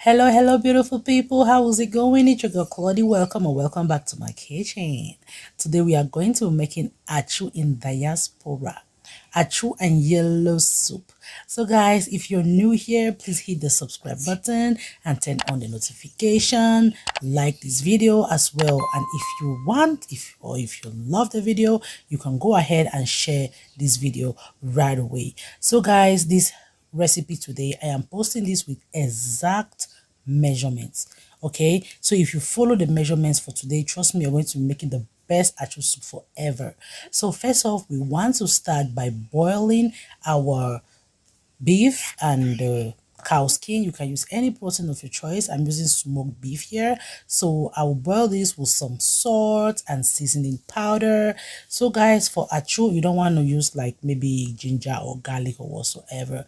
Hello, beautiful people. How is it going? It's your girl Claudie. Welcome or welcome back to my kitchen. Today we are going to be making Achu in diaspora. Achu and yellow soup. So guys, if you're new here, please hit the subscribe button and turn on the notification. Like this video as well. And if you want, if you love the video, you can go ahead and share this video right away. So guys, this recipe today, I am posting this with exact measurements. Okay, so if you follow the measurements for today, trust me, you're going to be making the best Achu soup forever. So first off, we want to start by boiling our beef and cow skin. You can use any protein of your choice. I'm using smoked beef here, so I will boil this with some salt and seasoning powder. So guys, for Achu, you don't want to use like maybe ginger or garlic or whatsoever.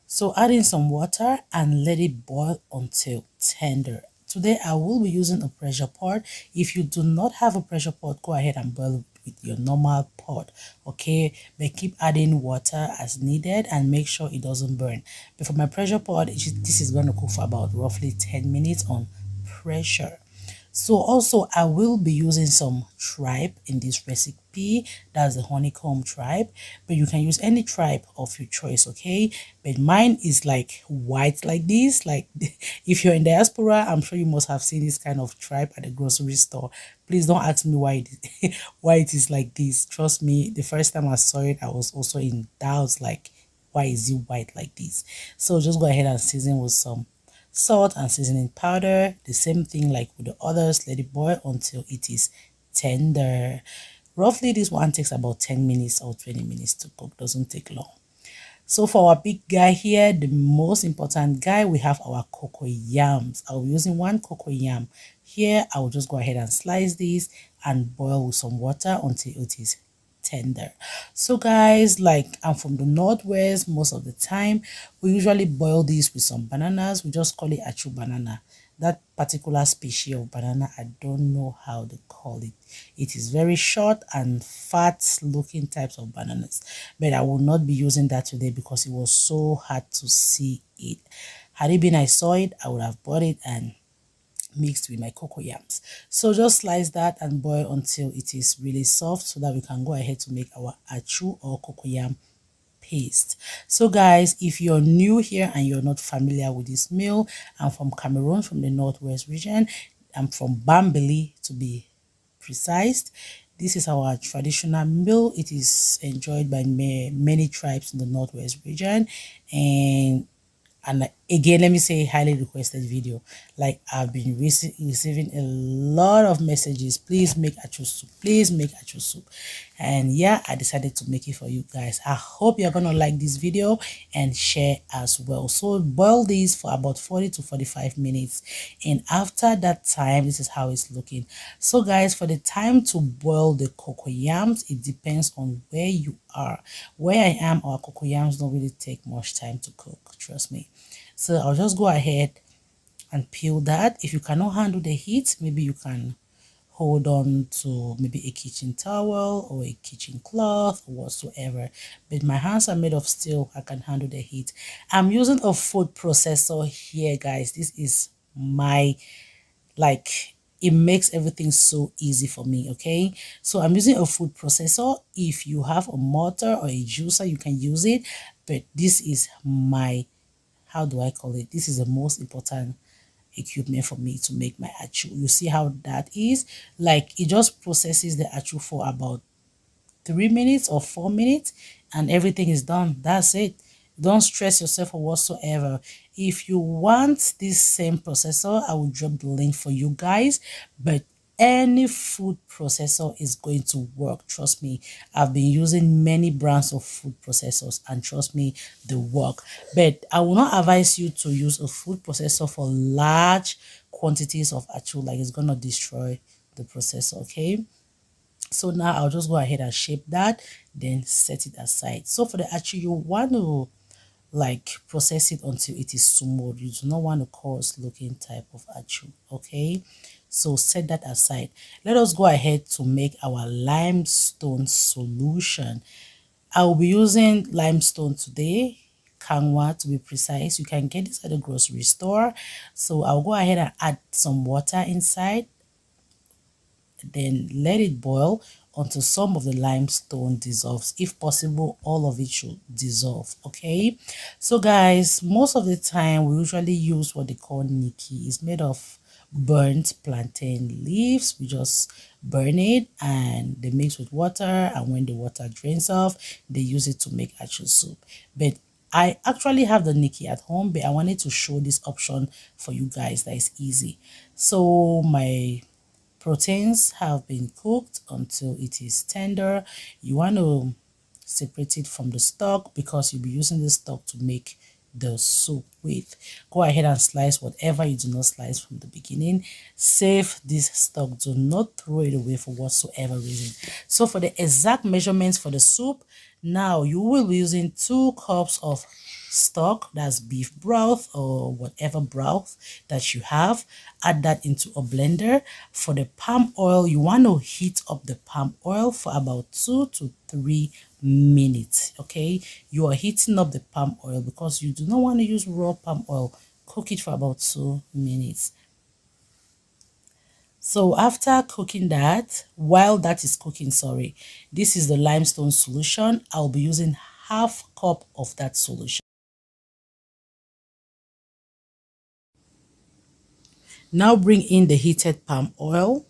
So add in some water and let it boil until tender. Today I will be using a pressure pot. If you do not have a pressure pot, go ahead and boil it with your normal pot, okay? But keep adding water as needed and make sure it doesn't burn. But for my pressure pot, this is going to cook for about roughly 10 minutes on pressure. So also I will be using some tripe in this recipe. That's the honeycomb tripe, but you can use any tripe of your choice, okay? But mine is like white like this. Like if you're in diaspora, I'm sure you must have seen this kind of tripe at the grocery store. Please don't ask me why why it is like this. Trust me, the first time I saw it, I was also in doubt, like why is it white like this? So just go ahead and season with some salt and seasoning powder. The same thing like with the others. Let it boil until it is tender. Roughly this one takes about 10 minutes or 20 minutes to cook. Doesn't take long. So for our big guy here, the most important guy, we have our cocoa yams. I'll be using one cocoa yam. Here I will just go ahead and slice this and boil with some water until it is tender. So guys, like I'm from the northwest, most of the time we usually boil this with some bananas. We just call it Achu banana. That particular species of banana, I don't know how they call it. It is very short and fat looking types of bananas, but I will not be using that today because it was so hard to see it. Had it been I saw it, I would have bought it and mixed with my cocoa yams. So just slice that and boil until it is really soft so that we can go ahead to make our Achu or cocoa yam paste. So guys, if you're new here and you're not familiar with this meal, I'm from Cameroon, from the northwest region. I'm from Bambili to be precise. This is our traditional meal. It is enjoyed by many tribes in the northwest region, and again, let me say highly requested video. Like I've been receiving a lot of messages. Please make Achu soup. Please make Achu soup. And yeah, I decided to make it for you guys. I hope you're gonna like this video and share as well. So boil this for about 40 to 45 minutes. And after that time, this is how it's looking. So guys, for the time to boil the cocoa yams, it depends on where you are. Where I am, our cocoa yams don't really take much time to cook. Trust me. So I'll just go ahead and peel that. If you cannot handle the heat, maybe you can hold on to maybe a kitchen towel or a kitchen cloth or whatsoever. But my hands are made of steel. I can handle the heat. I'm using a food processor here, guys. This is my, like, it makes everything so easy for me, okay? So I'm using a food processor. If you have a mortar or a juicer, you can use it. But this is my, how do I call it? This is the most important equipment for me to make my Achu. You see how that is? Like it just processes the Achu for about 3 minutes or 4 minutes and everything is done. That's it. Don't stress yourself or whatsoever. If you want this same processor, I will drop the link for you guys. But any food processor is going to work. Trust me, I've been using many brands of food processors and trust me, they work. But I will not advise you to use a food processor for large quantities of Achu, like it's gonna destroy the processor, okay? So now I'll just go ahead and shape that, then set it aside. So for the Achu, you want to like process it until it is smooth. You do not want a coarse looking type of Achu, okay? So set that aside. Let us go ahead to make our limestone solution. I will be using limestone today. kanwa to be precise. You can get this at the grocery store. So I'll go ahead and add some water inside, then let it boil until some of the limestone dissolves. If possible, all of it should dissolve. Okay, so guys, most of the time we usually use what they call Nikki. It's made of burnt plantain leaves. We just burn it and they mix with water, and when the water drains off, they use it to make Achu soup. But I actually have the Nikki at home, but I wanted to show this option for you guys that is easy. So my proteins have been cooked until it is tender. You want to separate it from the stock because you'll be using the stock to make the soup with. Go ahead and slice whatever you do not slice from the beginning. Save this stock. Do not throw it away for whatsoever reason. So for the exact measurements for the soup, now you will be using 2 cups of stock, that's beef broth or whatever broth that you have. Add that into a blender. For the palm oil, you want to heat up the palm oil for about 2 to 3 minutes. Okay, you are heating up the palm oil because you do not want to use raw palm oil. Cook it for about 2 minutes. So after cooking that, while that is cooking, sorry, this is the limestone solution. I'll be using half cup of that solution. Now bring in the heated palm oil.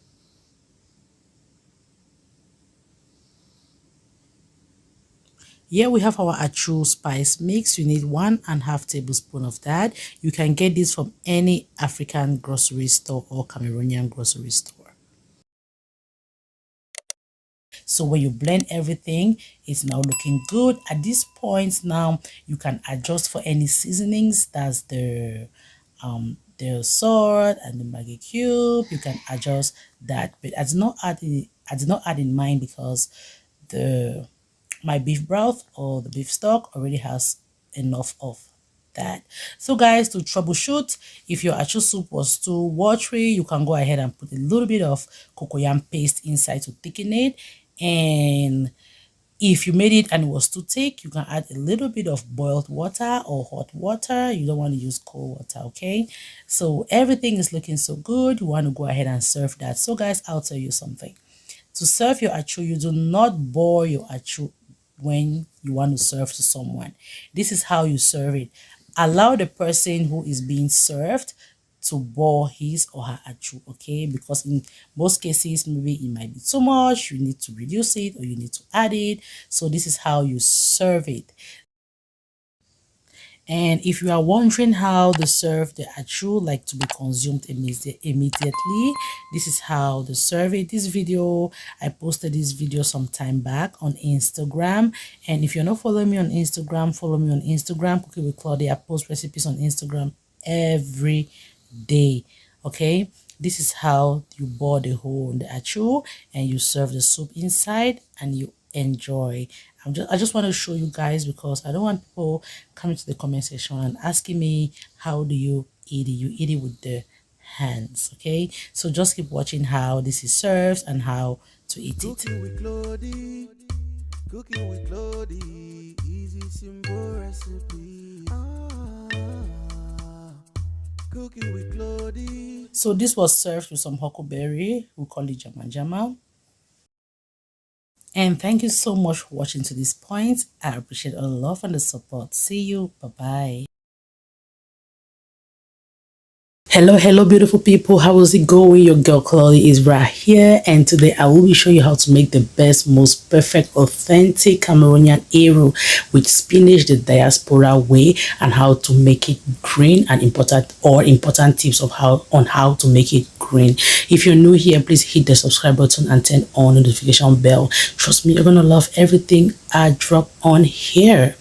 Here we have our Achu spice mix. You need 1.5 tablespoons of that. You can get this from any African grocery store or Cameroonian grocery store. So when you blend everything, it's now looking good. At this point now, you can adjust for any seasonings. That's the salt and the Maggi cube. You can adjust that, but I did not add in mine because my beef broth or the beef stock already has enough of that. So guys, to troubleshoot, if your Achu soup was too watery, you can go ahead and put a little bit of cocoyam paste inside to thicken it. And if you made it and it was too thick, you can add a little bit of boiled water or hot water. You don't want to use cold water, okay? So everything is looking so good. You want to go ahead and serve that. So guys, I'll tell you something. To serve your Achu, you do not boil your Achu when you want to serve to someone. This is how you serve it. Allow the person who is being served to boil his or her Achu, okay? Because in most cases, maybe it might be too much. You need to reduce it or you need to add it. So this is how you serve it. And if you are wondering how they serve the Achu, like to be consumed immediately, this is how they serve it. This video, I posted this video some time back on Instagram. And if you're not following me on Instagram, follow me on Instagram, Cooking with Claudia. I post recipes on Instagram every day. Okay, this is how you boil the whole the Achu and you serve the soup inside and you enjoy. I just want to show you guys because I don't want people coming to the comment section and asking me how do you eat it. You eat it with the hands, okay? So just keep watching how this is served and how to eat it. Cooking with Claudie, cooking with Claudie, easy simple recipe. Cooking with Claudie. So this was served with some huckleberry, we call it jama jama. And thank you so much for watching to this point. I appreciate all the love and the support. See you. Bye-bye. Hello beautiful people, how is it going? Your girl Claudia is right here, and today I will be showing you how to make the best, most perfect, authentic Cameroonian eru with spinach the diaspora way, and how to make it green, and important tips of how to make it green. If you're new here, please hit the subscribe button and turn on the notification bell. Trust me, you're gonna love everything I drop on here.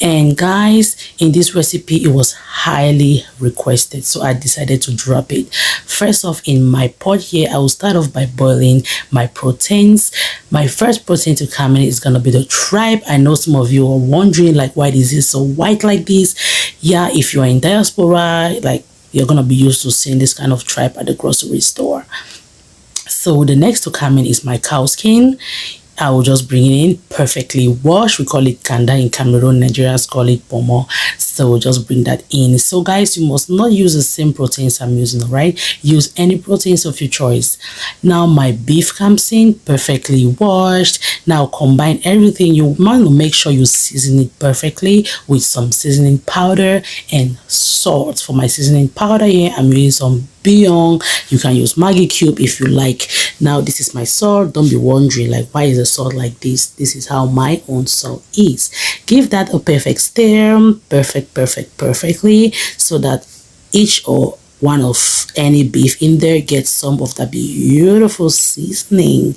And guys, in this recipe, it was highly requested, so I decided to drop it. First off, in my pot here, I will start off by boiling my proteins. My first protein to come in is gonna be the tripe. I know some of you are wondering, like, why is it so white like this? Yeah, if you are in diaspora, like, you're gonna be used to seeing this kind of tripe at the grocery store. So the next to come in is my cow skin. I will just bring it in perfectly washed. We call it kanda in Cameroon. Nigerians call it pomo. So we'll just bring that in. So guys, you must not use the same proteins I'm using, right? Use any proteins of your choice. Now my beef comes in perfectly washed. Now combine everything. You want to make sure you season it perfectly with some seasoning powder and salt. For my seasoning powder here, I'm using some bouillon. You can use Maggi cube if you like. Now this is my salt. Don't be wondering like, why is the salt like this? This is how my own salt is. Give that a perfect stir, perfectly, so that each or one of any beef in there gets some of that beautiful seasoning.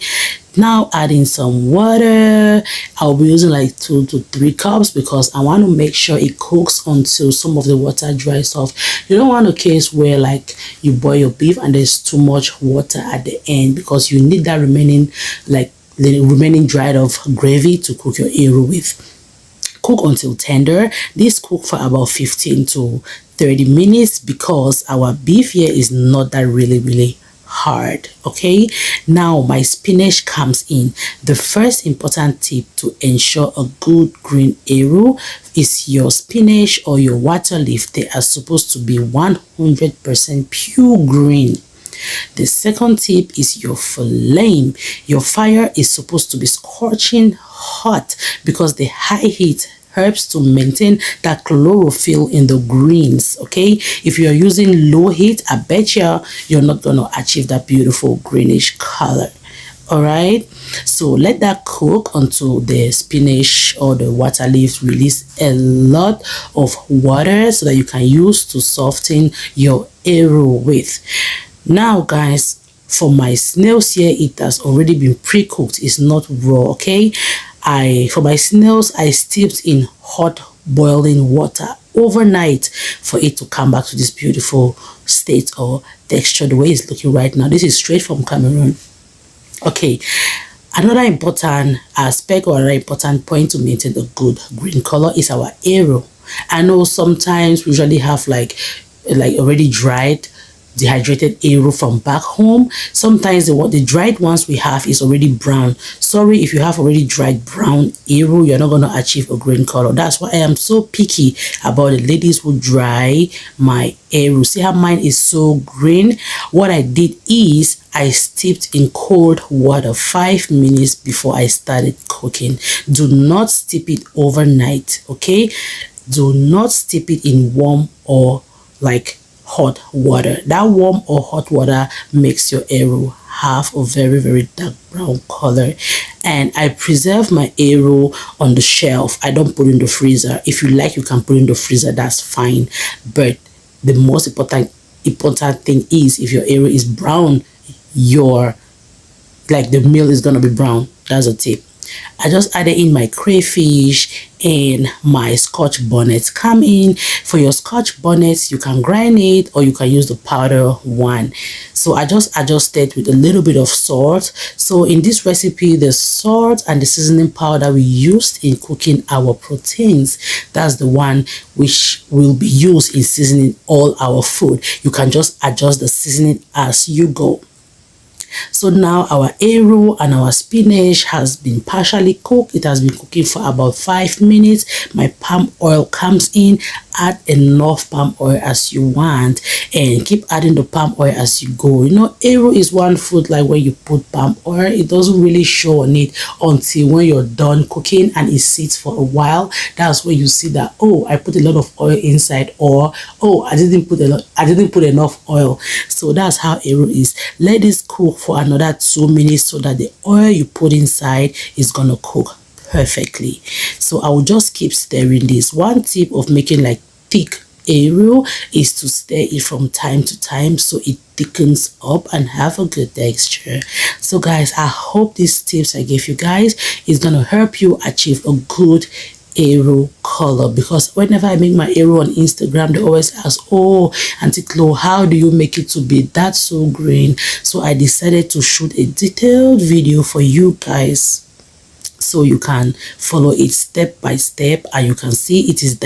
Now adding some water. I'll be using like 2 to 3 cups because I want to make sure it cooks until some of the water dries off. You don't want a case where like you boil your beef and there's too much water at the end, because you need that remaining like the remaining dried off gravy to cook your eru with. Cook until tender. This cook for about 15 to 30 minutes because our beef here is not that really hard. Okay, now my spinach comes in. The first important tip to ensure a good green eru is your spinach or your water leaf. They are supposed to be 100% pure green. The second tip is your flame. Your fire is supposed to be scorching hot because the high heat helps to maintain that chlorophyll in the greens. Okay, if you're using low heat, I bet you're not going to achieve that beautiful greenish color. All right, so let that cook until the spinach or the water leaves release a lot of water so that you can use to soften your eru with. Now guys, for my snails here, it has already been pre-cooked. It's not raw. Okay, for my snails, I steeped in hot boiling water overnight for it to come back to this beautiful state or texture the way it's looking right now. This is straight from Cameroon. Okay, another important aspect or another important point to maintain a good green color is our eru. I know sometimes we usually have like already dried dehydrated eru from back home. Sometimes the dried ones we have is already brown. Sorry, if you have already dried brown eru, you're not going to achieve a green color. That's why I am so picky about the ladies who dry my eru. See how mine is so green? What I did is I steeped in cold water 5 minutes before I started cooking. Do not steep it overnight. Okay, do not steep it in warm or like hot water. That warm or hot water makes your eru have a very dark brown color. And I preserve my eru on the shelf. I don't put in the freezer. If you like, you can put in the freezer, that's fine. But the most important thing is, if your eru is brown, the meal is gonna be brown. That's a tip. I just added in my crayfish and my scotch bonnets. Come in. For your scotch bonnets, you can grind it or you can use the powder one. So I just adjusted with a little bit of salt. So in this recipe, the salt and the seasoning powder we used in cooking our proteins, that's the one which will be used in seasoning all our food. You can just adjust the seasoning as you go. So now our eru and our spinach has been partially cooked. It has been cooking for about 5 minutes. My palm oil comes in. Add enough palm oil as you want and keep adding the palm oil as you go. You know, eru is one food like when you put palm oil, it doesn't really show on it until when you're done cooking and it sits for a while. That's when you see that, oh, I put a lot of oil inside, or oh, I didn't put enough oil. So that's how eru is. Let this cook for another 2 minutes so that the oil you put inside is gonna cook perfectly. So I will just keep stirring this. One tip of making like thick eru is to stir it from time to time so it thickens up and have a good texture. So guys, I hope these tips I gave you guys is gonna help you achieve a good eru color, because whenever I make my eru on Instagram, they always ask, oh, Auntie Chloe, how do you make it to be that so green? So I decided to shoot a detailed video for you guys so you can follow it step by step and you can see it is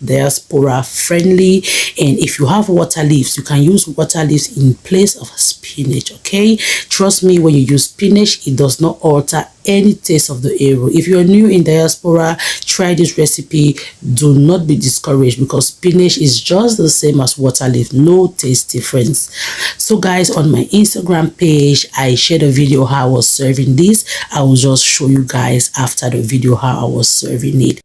diaspora friendly. And if you have water leaves, you can use water leaves in place of spinach. Okay, trust me, when you use spinach, it does not alter any taste of the arrow. If you're new in diaspora, try this recipe. Do not be discouraged, because spinach is just the same as water leaf, no taste difference. So guys, on my Instagram page, I shared a video how I was serving this. I will just show you guys after the video how I was serving it.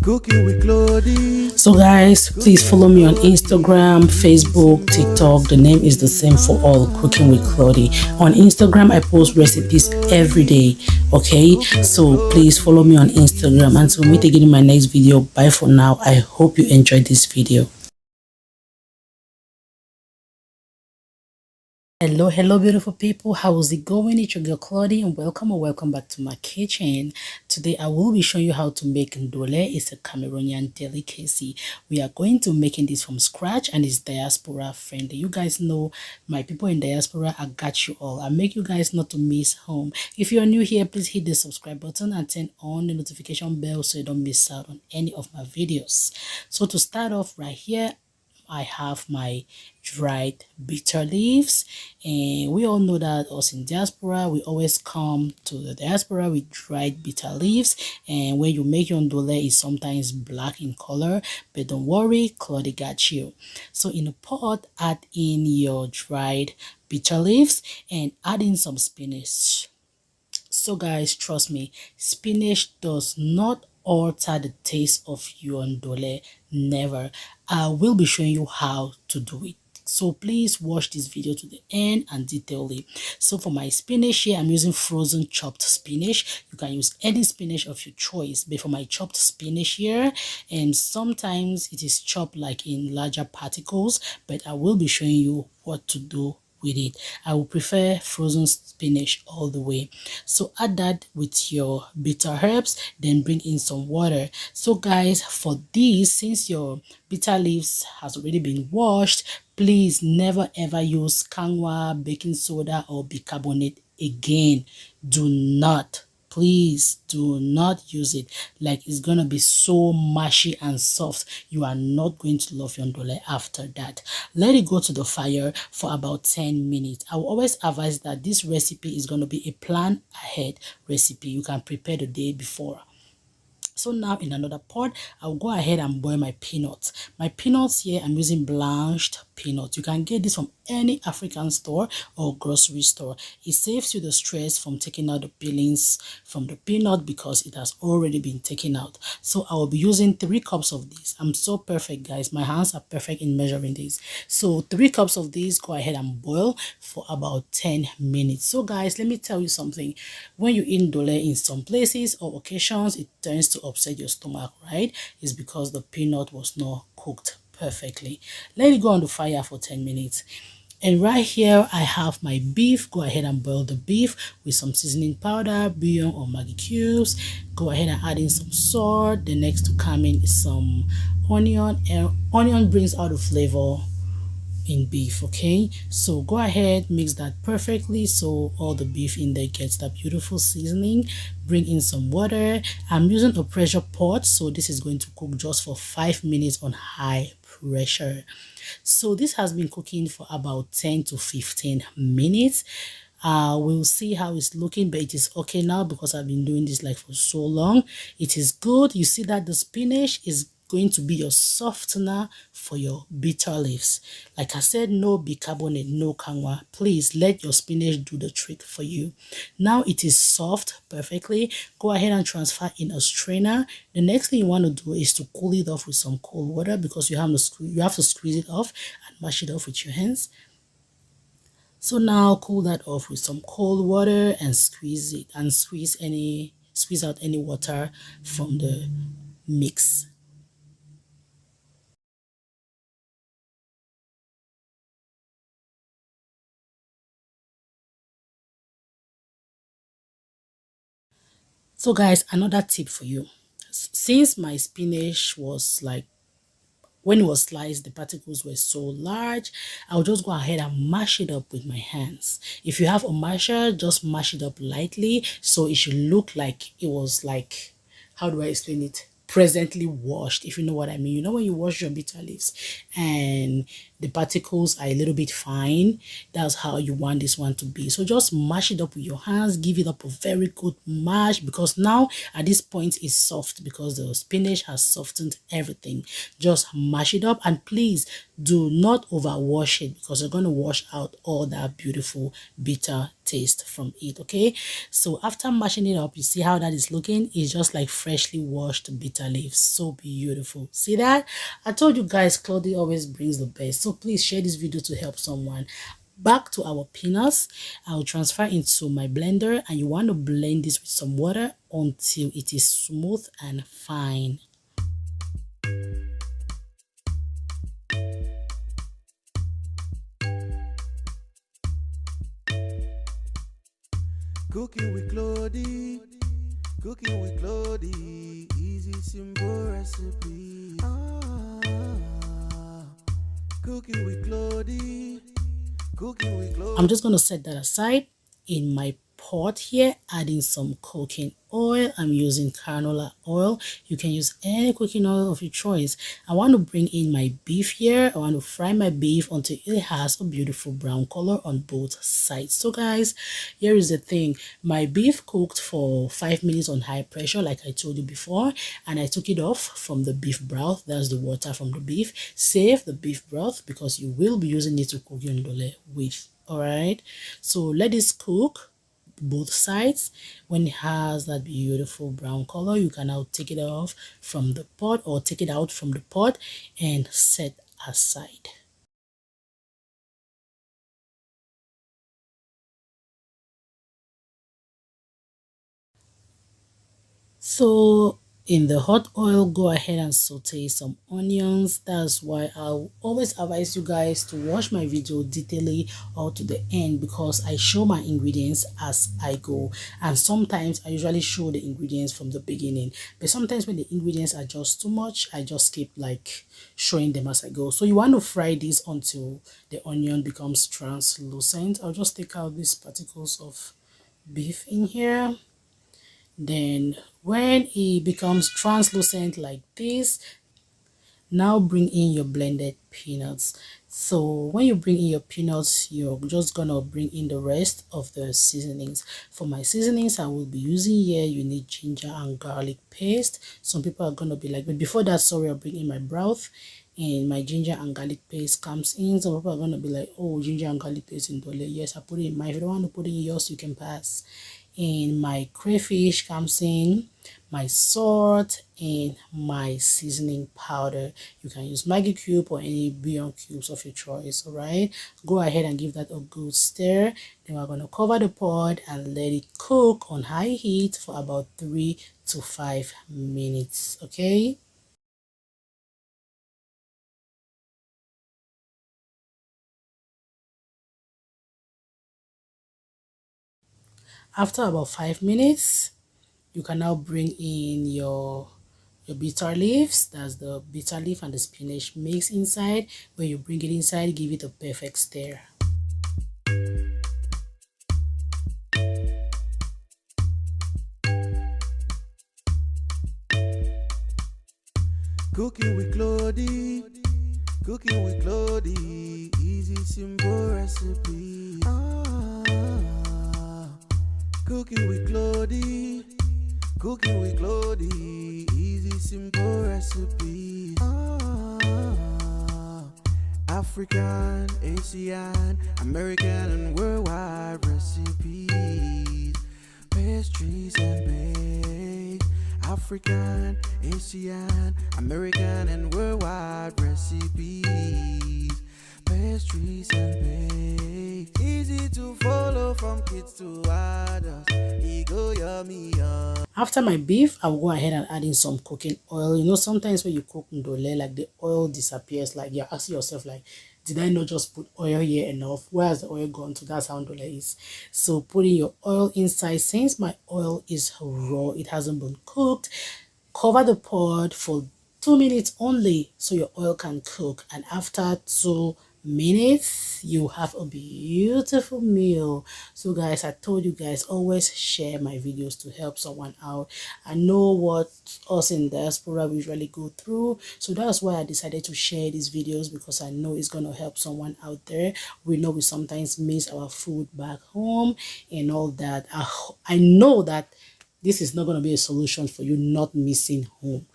Cooking with Claudie. So guys, please follow me on Instagram, Facebook, TikTok. The name is the same for all, Cooking with Claudie. On Instagram, I post recipes every day. Okay, so please follow me on Instagram. Until we meet again in my next video, bye for now. I hope you enjoyed this video. Hello beautiful people, how's it going? It's your girl Claudie, and welcome back to my kitchen. Today I will be showing you how to make Ndole. It's a Cameroonian delicacy. We are going to making this from scratch, and it's diaspora friendly. You guys know my people in diaspora, I got you all. I make you guys not to miss home. If you're new here, please hit the subscribe button and turn on the notification bell so you don't miss out on any of my videos. So to start off right here, I have my dried bitter leaves, and we all know that us in diaspora, we always come to the diaspora with dried bitter leaves. And when you make your ndole, it's sometimes black in color, but don't worry, Claudie got you. So in a pot, add in your dried bitter leaves and add in some spinach. So guys, trust me, spinach does not alter the taste of your ndole. Never. I will be showing you how to do it. So please watch this video to the end and detail it. So for my spinach here, I'm using frozen chopped spinach. You can use any spinach of your choice, but for my chopped spinach here, and sometimes it is chopped like in larger particles, but I will be showing you what to do with it. I will prefer frozen spinach all the way. So add that with your bitter herbs, then bring in some water. So guys, for this, since your bitter leaves has already been washed, please never ever use kangwa, baking soda, or bicarbonate again. Do not, please do not use it. Like, it's gonna be so mushy and soft. You are not going to love your ndole after that. Let it go to the fire for about 10 minutes. I will always advise that this recipe is going to be a plan ahead recipe. You can prepare the day before. So now in another pot, I'll go ahead and boil my peanuts. My peanuts here, I'm using blanched peanuts. You can get this from any African store or grocery store. It saves you the stress from taking out the peelings from the peanut because it has already been taken out. So I will be using 3 cups of this. I'm so perfect, guys. My hands are perfect in measuring this. So 3 cups of this, go ahead and boil for about 10 minutes. So guys, let me tell you something. When you eat ndole in some places or occasions, it tends to upset your stomach, right? It's because the peanut was not cooked perfectly. Let it go on the fire for 10 minutes. And right here, I have my beef. Go ahead and boil the beef with some seasoning powder, bouillon or Maggi cubes. Go ahead and add in some salt. The next to come in is some onion. And onion brings out the flavor in beef. Okay, so go ahead, mix that perfectly so all the beef in there gets that beautiful seasoning. Bring in some water. I'm using a pressure pot, so this is going to cook just for 5 minutes on high pressure. So this has been cooking for about 10 to 15 minutes. We'll see how it's looking, but it is okay now because I've been doing this like for so long. It is good. You see that the spinach is going to be your softener for your bitter leaves. Like I said, no bicarbonate, no kangwa. Please let your spinach do the trick for you. Now it is soft perfectly. Go ahead and transfer in a strainer. The next thing you want to do is to cool it off with some cold water, because you have to squeeze it off and mash it off with your hands. So now cool that off with some cold water and squeeze it, and squeeze out any water from the mix. So guys, another tip for you. Since my spinach was like when it was sliced, the particles were so large. I'll just go ahead and mash it up with my hands. If you have a masher, just mash it up lightly so it should look like it was like, how do I explain it? Presently washed, if you know what I mean. You know when you wash your bitter leaves and the particles are a little bit fine, that's how you want this one to be. So just mash it up with your hands, give it up a very good mash, because now at this point it's soft because the spinach has softened everything. Just mash it up, and please do not overwash it because you're going to wash out all that beautiful bitter taste from it. Okay, so after mashing it up, you see how that is looking. It's just like freshly washed bitter leaves. So beautiful. See that? I told you guys, clothing always brings the best. So please share this video to help someone. Back to our peanuts, I'll transfer into my blender, and you want to blend this with some water until it is smooth and fine. Cooking with Claudie, cooking with Claudie, easy simple recipe. Cooking with Claudie, cooking with Claudie. I'm just going to set that aside in my pot here, adding some cooking oil. I'm using canola oil. You can use any cooking oil of your choice. I want to bring in my beef here. I want to fry my beef until it has a beautiful brown color on both sides. So guys, here is the thing. My beef cooked for 5 minutes on high pressure, like I told you before, and I took it off from the beef broth. That's the water from the beef. Save the beef broth because you will be using it to cook your ndole with. All right, so let this cook both sides. When it has that beautiful brown color, you can now take it off from the pot, or take it out from the pot and set aside. So in the hot oil, go ahead and saute some onions. That's why I'll always advise you guys to watch my video detailedly or to the end, because I show my ingredients as I go. And sometimes I usually show the ingredients from the beginning, but sometimes when the ingredients are just too much, I just keep like showing them as I go. So you want to fry this until the onion becomes translucent. I'll just take out these particles of beef in here. Then when it becomes translucent like this, now bring in your blended peanuts. So when you bring in your peanuts, you're just gonna bring in the rest of the seasonings. For my seasonings, I will be using here, you need ginger and garlic paste. Some people are gonna be like, but before that, sorry, I'll bring in my broth and my ginger and garlic paste comes in. Some people are gonna be like, oh, ginger and garlic paste in Ndole. Yes, I put it in mine. If you don't want to put it in yours, you can pass. And my crayfish comes in, my salt, and my seasoning powder. You can use Maggi cube or any bouillon cubes of your choice. All right, go ahead and give that a good stir. Then we're going to cover the pot and let it cook on high heat for about 3 to 5 minutes. Okay. After about 5 minutes, you can now bring in your bitter leaves. That's the bitter leaf and the spinach mix inside. When you bring it inside, give it a perfect stir. Cooking with Claudie, cooking with Claudie, easy simple recipe. Cooking with Claudie, cooking with Claudie, easy simple recipe. African, Asian, American and worldwide recipes. Pastries and bakes. African, Asian, American and worldwide recipes. Pastries and bakes. Easy to follow from kids to adults. Ego yummy yum. After my beef, I'll go ahead and add in some cooking oil. You know, sometimes when you cook ndole, like the oil disappears. Like you're asking yourself, like, did I not just put oil here enough? Where has the oil gone to? That's how ndole is. So putting your oil inside. Since my oil is raw, it hasn't been cooked, cover the pot for 2 minutes only, so your oil can cook. And after 2 minutes, you have a beautiful meal. So guys, I told you guys, always share my videos to help someone out. I know what us in diaspora we usually go through, so that's why I decided to share these videos, because I know it's going to help someone out there. We know we sometimes miss our food back home and all that. I know that this is not going to be a solution for you not missing home.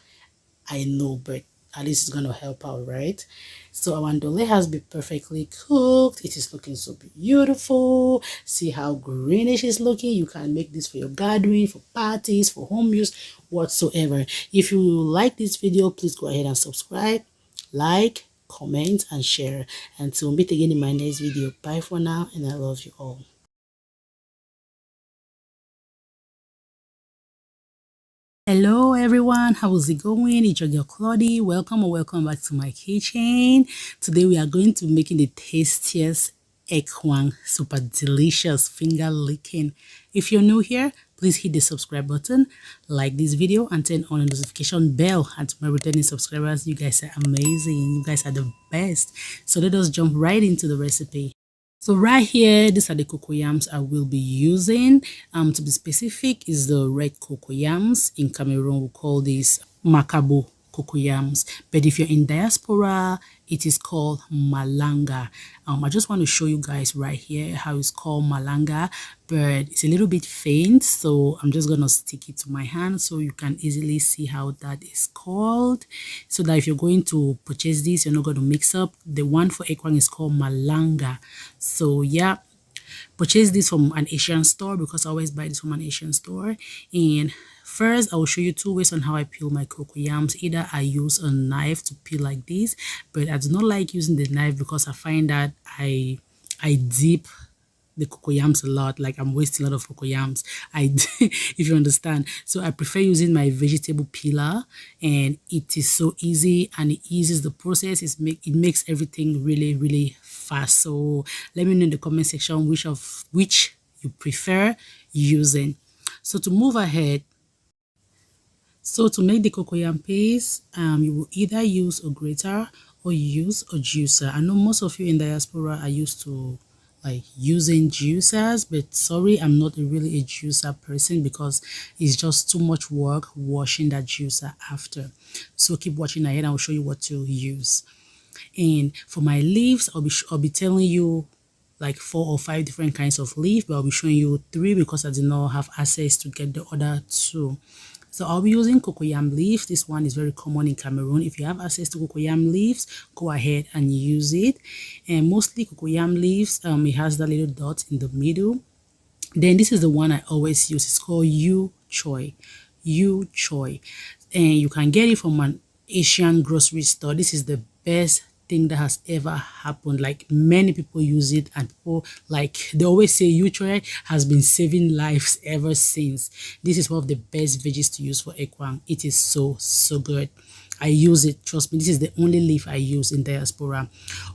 I know, but at least it's going to help out, right? So our ndole has been perfectly cooked. It is looking so beautiful. See how greenish it's looking. You can make this for your gathering, for parties, for home use, whatsoever. If you like this video, please go ahead and subscribe, like, comment, and share. Until we meet again in my next video. Bye for now, and I love you all. Hello everyone, how's it going? It's your girl Claudie. Welcome or welcome back to my kitchen. Today we are going to be making the tastiest Ekwang, super delicious finger licking. If you're new here, please hit the subscribe button, like this video, and turn on the notification bell. And to my returning subscribers, you guys are amazing. You guys are the best. So let us jump right into the recipe. So right here, these are the cocoyams I will be using. To be specific, is the red cocoyams. In Cameroon, we call these makabo cocoyams. But if you're in diaspora, it is called malanga. I just want to show you guys right here how it's called malanga, but it's a little bit faint, so I'm just gonna stick it to my hand so you can easily see how that is called, so that if you're going to purchase this, you're not going to mix up. The one for Ekwang is called malanga. So yeah, purchase this from an Asian store, because I always buy this from an Asian store. And first, I will show you two ways on how I peel my cocoyams. Either I use a knife to peel like this, but I do not like using the knife because I find that I dip the cocoyams a lot, like I'm wasting a lot of cocoyams. If you understand. So I prefer using my vegetable peeler, and it is so easy and it eases the process. It makes everything really fast. So let me know in the comment section which you prefer using. So to move ahead, so to make the cocoyam paste, you will either use a grater or use a juicer. I know most of you in diaspora are used to like using juicers, but sorry, I'm not really a juicer person because it's just too much work washing that juicer after. So keep watching ahead and I'll show you what to use. And for my leaves, I'll be telling you like 4 or 5 different kinds of leaf, but I'll be showing you 3 because I did not have access to get the other 2. So I'll be using cocoyam leaf. This one is very common in Cameroon. If you have access to cocoyam leaves, go ahead and use it. And mostly cocoyam leaves, it has that little dot in the middle. Then this is the one I always use. It's called Yu Choi. Yu Choi. And you can get it from an Asian grocery store. This is the best thing that has ever happened. Like many people use it, and people, like they always say, Yu Choi has been saving lives ever since. This is one of the best veggies to use for Ekwang. It is so good. I use it, trust me. This is the only leaf I use in diaspora.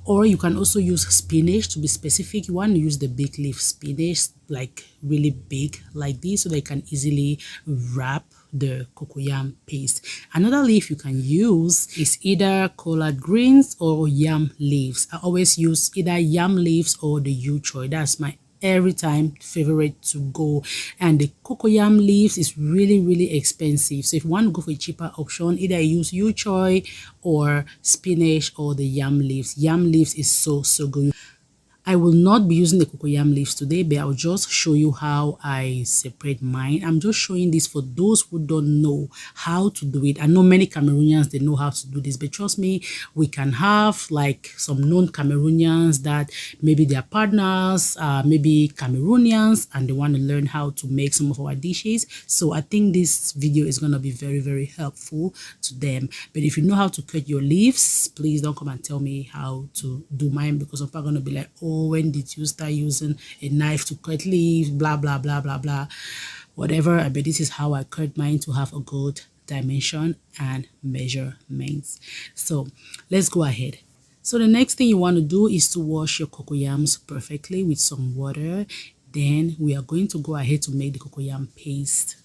Or you can also use spinach. To be specific, you want to use the big leaf spinach, like really big like this, so they can easily wrap the cocoyam paste. Another leaf you can use is either collard greens or yam leaves. I always use either yam leaves or the yu choi. That's my every time favorite to go. And the cocoyam leaves is really expensive, so if you want to go for a cheaper option, either use yu choi or spinach or the yam leaves. Yam leaves is so good. I will not be using the cocoyam leaves today, but I'll just show you how I separate mine. I'm just showing this for those who don't know how to do it. I know many Cameroonians, they know how to do this, but trust me, we can have like some known Cameroonians that maybe their partners, maybe Cameroonians, and they want to learn how to make some of our dishes. So I think this video is going to be very helpful to them. But if you know how to cut your leaves, please don't come and tell me how to do mine, because I'm going to be like, oh, when did you start using a knife to cut leaves, blah blah whatever. But this is how I cut mine to have a good dimension and measurements. So let's go ahead. So the next thing you want to do is to wash your cocoyams perfectly with some water. Then we are going to go ahead to make the cocoyam paste.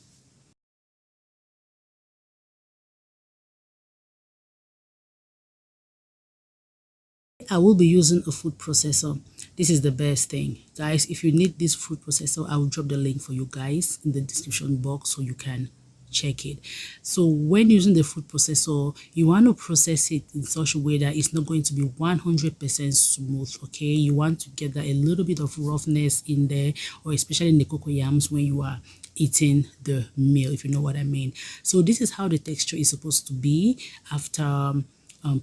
I will be using a food processor. This is the best thing, guys. If you need this food processor, I will drop the link for you guys in the description box so you can check it. So when using the food processor, you want to process it in such a way that it's not going to be 100% smooth. Okay, you want to get that a little bit of roughness in there, or especially in the cocoa yams when you are eating the meal, if you know what I mean. So this is how the texture is supposed to be after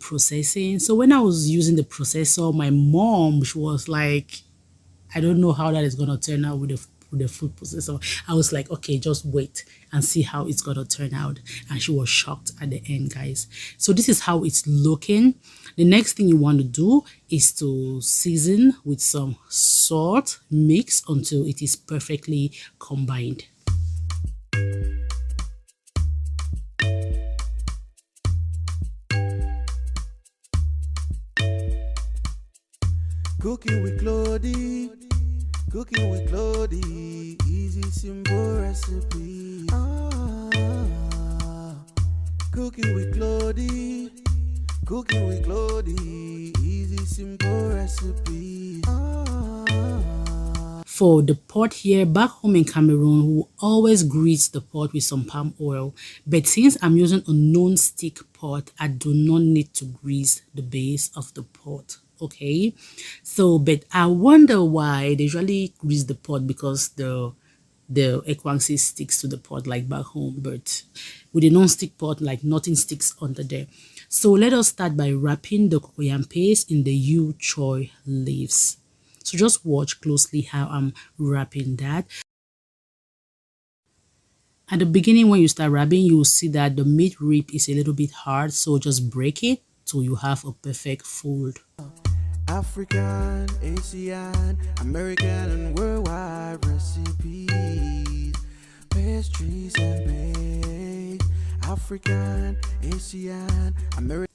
processing. So when I was using the processor, my mom, she was like, I don't know how that is going to turn out with the food processor. I was like, okay, just wait and see how it's going to turn out. And she was shocked at the end, guys. So this is how it's looking. The next thing you want to do is to season with some salt, mix until it is perfectly combined. Cooking with Claudie, cooking with Claudie, easy simple recipe. Cooking with Claudie, cooking with Claudie, easy simple recipe. For the pot here, back home in Cameroon, we always grease the pot with some palm oil. But since I'm using a non-stick pot, I do not need to grease the base of the pot. Okay, so but I wonder why they usually grease the pot, because the Ekwang sticks to the pot like back home, but with a non-stick pot, like nothing sticks under there. So let us start by wrapping the cocoyam paste in the yu choy leaves. So just watch closely how I'm wrapping that. At the beginning, when you start wrapping, you will see that the meat rib is a little bit hard, so just break it till you have a perfect fold. African, Asian, American, and worldwide recipes, pastries and bakes. African, Asian, American.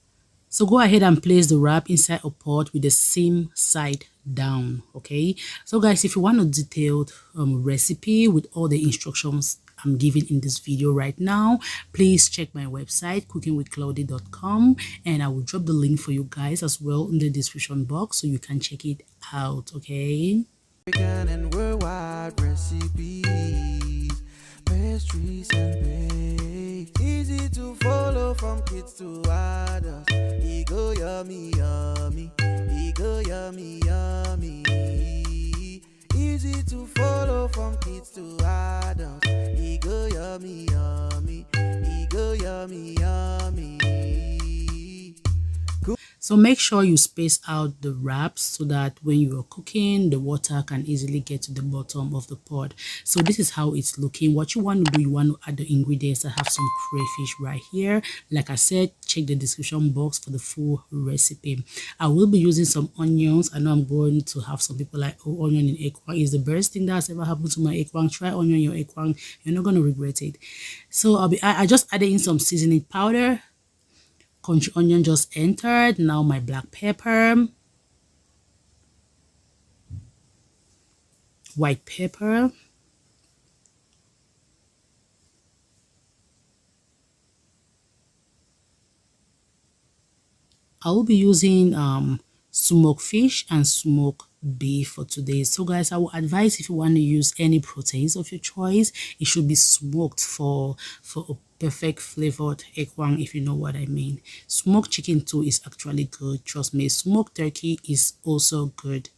So go ahead and place the wrap inside a pot with the same side down. Okay, so guys, if you want a detailed recipe with all the instructions I'm giving in this video right now, please check my website cookingwithclaudie.com, and I will drop the link for you guys as well in the description box so you can check it out. Okay, African and worldwide recipes, pastries and bakes, easy to follow from kids to adults. E go yummy yummy, e go yummy yummy. Easy to follow from kids to adults. E go yummy yummy, e go yummy yummy. so make sure you space out the wraps so that when you are cooking, the water can easily get to the bottom of the pot. So this is how it's looking. What you want to do, you want to add the ingredients. I have some crayfish right here. Like I said, check the description box for the full recipe. I will be using some onions. I know I'm going to have some people like, oh, onion in ekwang is the best thing that's ever happened to my ekwang. Try onion in your ekwang, you're not going to regret it. So I just added in some seasoning powder. Country onion just entered. Now my black pepper, white pepper, I will be using smoked fish and smoked beef for today. So guys, I will advise, if you want to use any proteins of your choice, it should be smoked for a perfect flavored ekwang, if you know what I mean. Smoked chicken too is actually good, trust me. Smoked turkey is also good.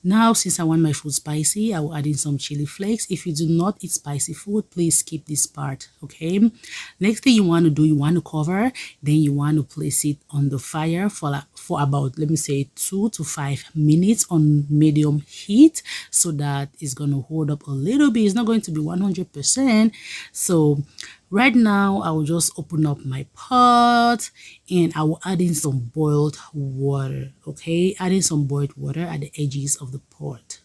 Now, since I want my food spicy, I will add in some chili flakes. If you do not eat spicy food, please skip this part, okay? Next thing you want to do, you want to cover, then you want to place it on the fire for about, let me say, 2 to 5 minutes on medium heat, so that it's going to hold up a little bit. It's not going to be 100%. So right now, I will just open up my pot and I will add in some boiled water, okay? Adding some boiled water at the edges of the pot.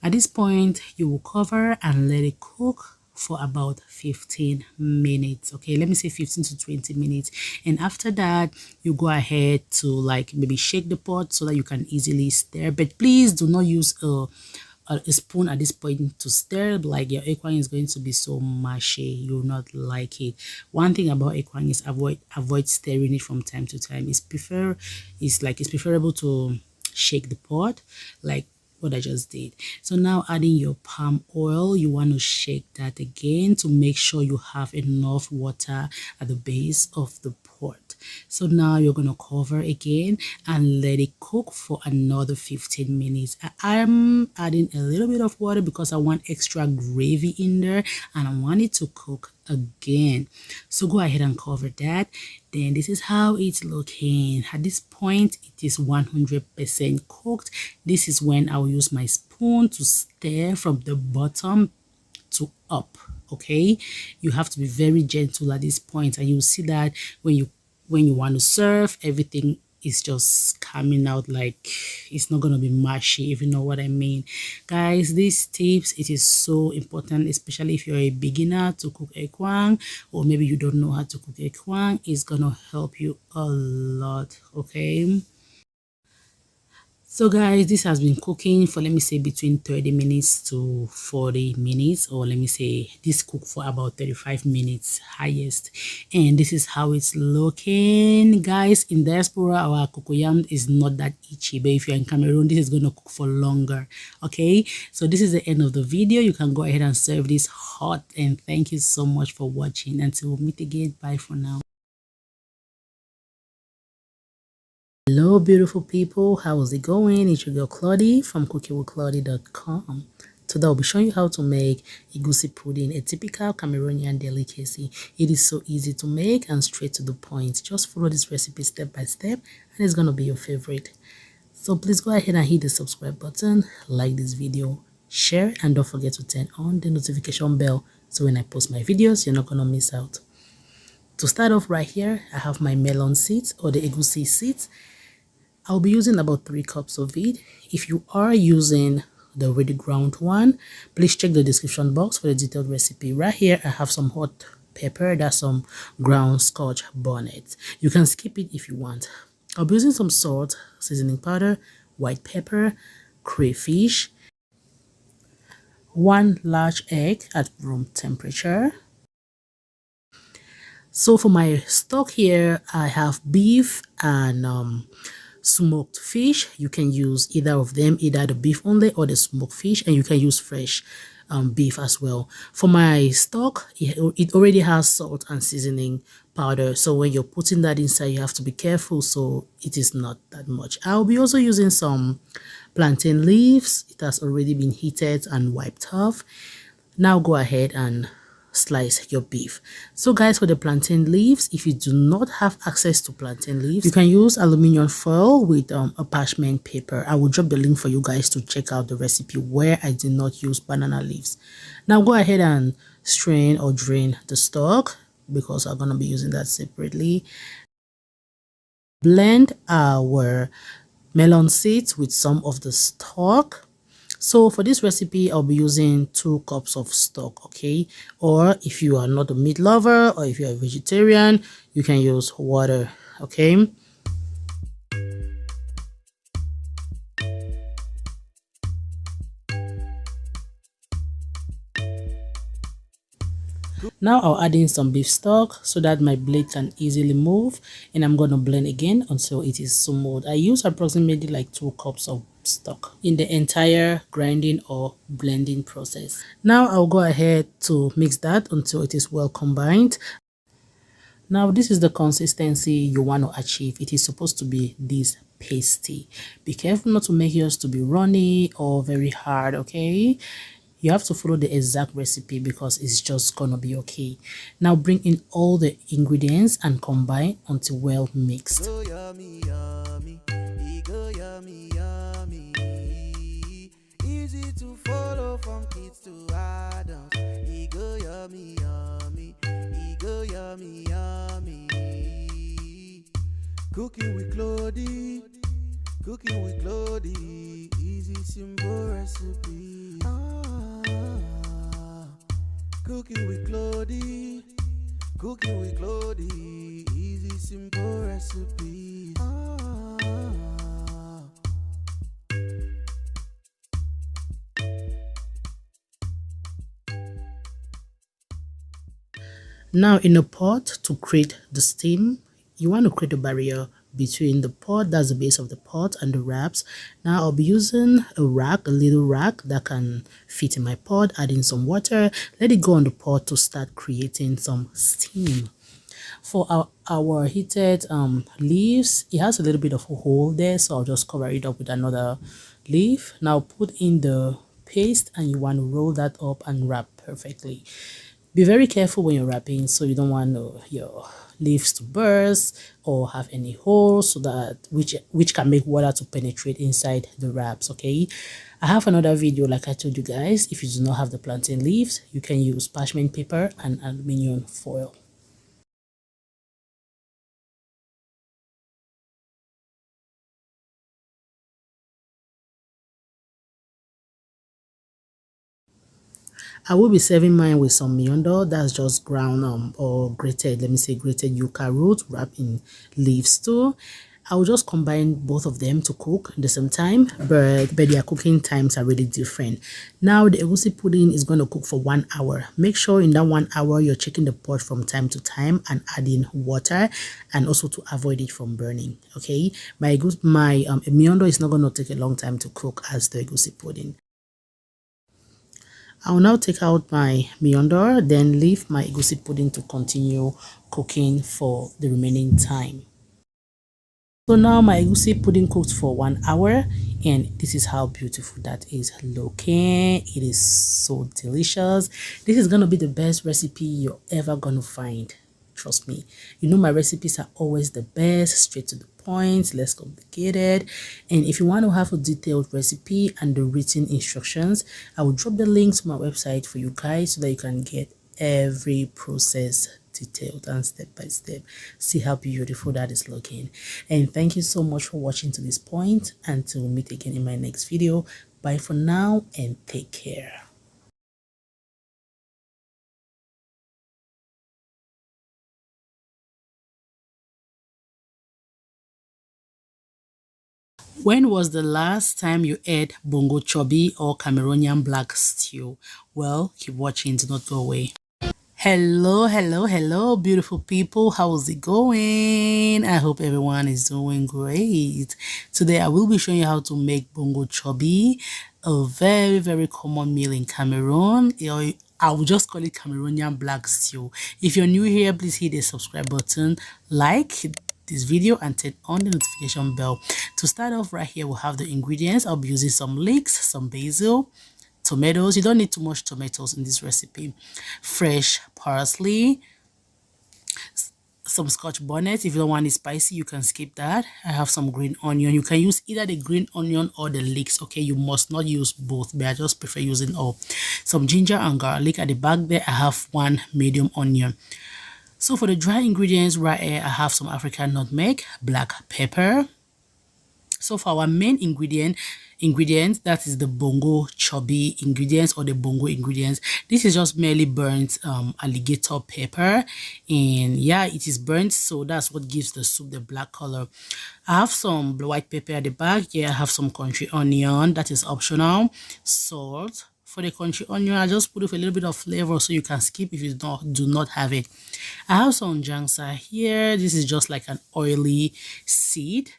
At this point, you will cover and let it cook for about 15 minutes. Okay, let me say 15 to 20 minutes. And after that, you go ahead to like maybe shake the pot so that you can easily stir. But please do not use a a spoon at this point to stir, like your ekwang is going to be so mushy, you'll not like it. One thing about ekwang is avoid stirring it from time to time. It's preferable to shake the pot like what I just did. So now adding your palm oil, you want to shake that again to make sure you have enough water at the base of the pot. So now you're going to cover again and let it cook for another 15 minutes. I'm adding a little bit of water because I want extra gravy in there and I want it to cook again. So go ahead and cover that. Then this is how it's looking. At this point, it is 100% cooked. This is when I'll use my spoon to stir from the bottom to up. Okay, you have to be very gentle at this point, and you'll see that when you want to serve, everything is just coming out like it's not gonna be mushy, if you know what I mean. Guys, these tips, it is so important, especially if you're a beginner to cook ekwang, or maybe you don't know how to cook ekwang. It's gonna help you a lot. Okay, so guys, this has been cooking for, let me say, between 30 minutes to 40 minutes, or let me say this cooked for about 35 minutes highest. And this is how it's looking. Guys, in diaspora, our cocoyam is not that itchy, but if you're in Cameroon, this is going to cook for longer. Okay, so this is the end of the video. You can go ahead and serve this hot, and thank you so much for watching. Until we meet again, bye for now. Hello beautiful people, how is it going? It's your girl Claudie from cookiewithclaudie.com. Today I'll be showing you how to make egusi pudding, a typical Cameroonian delicacy. It is so easy to make and straight to the point. Just follow this recipe step by step and it's gonna be your favorite. So please go ahead and hit the subscribe button, like this video, share, and don't forget to turn on the notification bell so when I post my videos you're not gonna miss out. To start off right here, I have my melon seeds or the egusi seeds. I'll be using about 3 cups of it. If you are using the already ground one, please check the description box for the detailed recipe. Right here, I have some hot pepper, that's some ground scotch bonnet. You can skip it if you want. I'll be using some salt, seasoning powder, white pepper, crayfish, 1 large egg at room temperature. So for my stock here, I have beef and smoked fish. You can use either of them, either the beef only or the smoked fish, and you can use fresh beef as well. For my stock, it already has salt and seasoning powder, so when you're putting that inside you have to be careful so it is not that much. I'll be also using some plantain leaves. It has already been heated and wiped off. Now go ahead and slice your beef. So guys, for the plantain leaves, if you do not have access to plantain leaves, you can use aluminium foil with a parchment paper. I will drop the link for you guys to check out the recipe where I did not use banana leaves. Now go ahead and strain or drain the stock because I'm going to be using that separately. Blend our melon seeds with some of the stock. So for this recipe, I'll be using 2 cups of stock, okay? Or if you are not a meat lover or if you're a vegetarian, you can use water, okay? Now I'll add in some beef stock so that my blade can easily move, and I'm going to blend again until it is smooth. I use approximately like 2 cups of stock in the entire grinding or blending process. Now I'll go ahead to mix that until it is well combined. Now this is the consistency you want to achieve. It is supposed to be this pasty. Be careful not to make yours to be runny or very hard, okay? You have to follow the exact recipe because it's just gonna be okay. Now bring in all the ingredients and combine until well mixed. Easy to follow from kids to adults. Ego yummy yummy, ego yummy yummy. Cooking with Claudie, cooking with Claudie. Easy simple recipe. Cooking with Claudie, cooking with Claudie. Easy simple recipe. Now in a pot, to create the steam, you want to create a barrier between the pot, that's the base of the pot, and the wraps. Now I'll be using a little rack that can fit in my pot, adding some water, let it go on the pot to start creating some steam. For our heated leaves, it has a little bit of a hole there, so I'll just cover it up with another leaf. Now put in the paste, and you want to roll that up and wrap perfectly. Be very careful when you're wrapping, so you don't want your leaves to burst or have any holes, so that which can make water to penetrate inside the wraps. Okay, I have another video, like I told you guys. If you do not have the plantain leaves, you can use parchment paper and aluminum foil. I will be serving mine with some miondo, that's just ground or grated, let me say grated yucca root wrapped in leaves too. I will just combine both of them to cook at the same time, but their cooking times are really different. Now the egusi pudding is going to cook for 1 hour. Make sure in that 1 hour you're checking the pot from time to time and adding water, and also to avoid it from burning. Okay, my miondo is not going to take a long time to cook as the egusi pudding. I will now take out my miondo, then leave my egusi pudding to continue cooking for the remaining time. So now my egusi pudding cooked for 1 hour, and this is how beautiful that is looking. It is so delicious. This is gonna be the best recipe you're ever gonna find. Trust me. You know my recipes are always the best, straight to the point, less complicated. And if you want to have a detailed recipe and the written instructions, I will drop the link to my website for you guys, so that you can get every process detailed and step by step. See how beautiful that is looking. And thank you so much for watching to this point. Until we meet again in my next video, bye for now and take care. When was the last time you ate Mbongo Tchobi or Cameroonian black stew? Well, keep watching, do not go away. Hello, beautiful people. How's it going? I hope everyone is doing great. Today, I will be showing you how to make Mbongo Tchobi, a very common meal in Cameroon. I will just call it Cameroonian black stew. If you're new here, please hit the subscribe button, like this video, and turn on the notification bell. To start off, right here we'll have the ingredients. I'll be using some leeks, some basil, tomatoes. You don't need too much tomatoes in this recipe. Fresh parsley, some scotch bonnet. If you don't want it spicy, you can skip that. I have some green onion. You can use either the green onion or the leeks. Okay, you must not use both, but I just prefer using all. Some ginger and garlic. At the back there I have 1 medium onion. So for the dry ingredients right here, I have some African nutmeg, black pepper. So for our main ingredient, that is the Mbongo Tchobi ingredients, or the Mbongo ingredients. This is just merely burnt alligator pepper, and yeah, it is burnt, so that's what gives the soup the black color. I have some white pepper at the back. Yeah, I have some country onion, that is optional. Salt. For the country onion, I just put with a little bit of flavor, so you can skip if you do not have it. I have some jangsa here. This is just like an oily seed.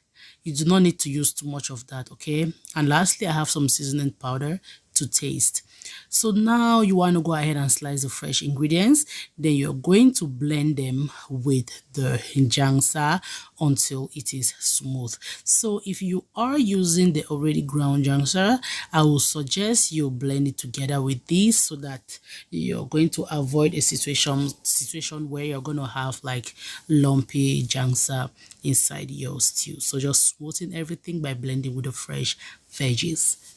You do not need to use too much of that, okay? And lastly, I have some seasoning powder to taste. So now you want to go ahead and slice the fresh ingredients. Then you're going to blend them with the jangsa until it is smooth. So if you are using the already ground jangsa, I will suggest you blend it together with this, so that you're going to avoid a situation where you're going to have like lumpy jangsa inside your stew. So just smoothen everything by blending with the fresh veggies.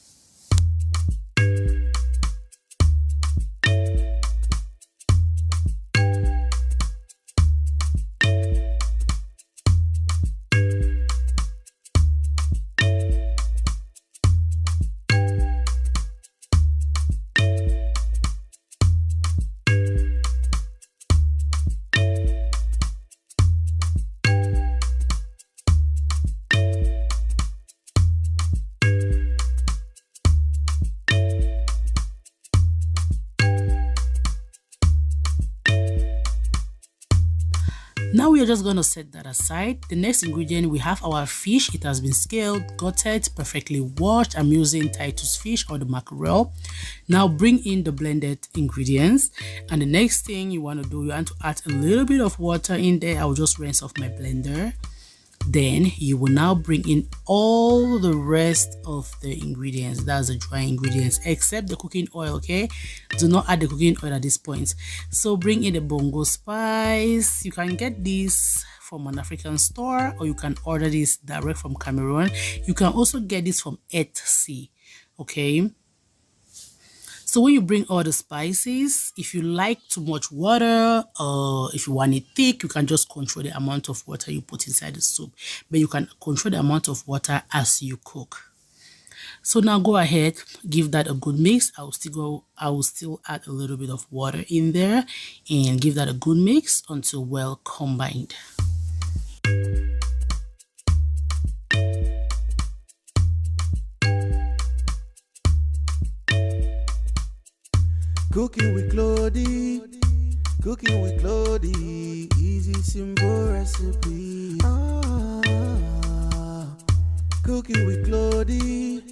Now we are just going to set that aside. The next ingredient, we have our fish. It has been scaled, gutted, perfectly washed. I'm using Titus fish or the mackerel. Now bring in the blended ingredients, and the next thing you want to do, you want to add a little bit of water in there. I will just rinse off my blender. Then you will now bring in all the rest of the ingredients. That's the dry ingredients except the cooking oil. Okay, do not add the cooking oil at this point. So bring in the bongo spice. You can get this from an African store, or you can order this direct from Cameroon. You can also get this from Etsy. Okay, so when you bring all the spices, if you like too much water or if you want it thick, you can just control the amount of water you put inside the soup. But you can control the amount of water as you cook. So now go ahead, give that a good mix. I will still add a little bit of water in there and give that a good mix until well combined. Cooking with Clody, cooking with Clody, easy simple recipe. Cooking with Clody,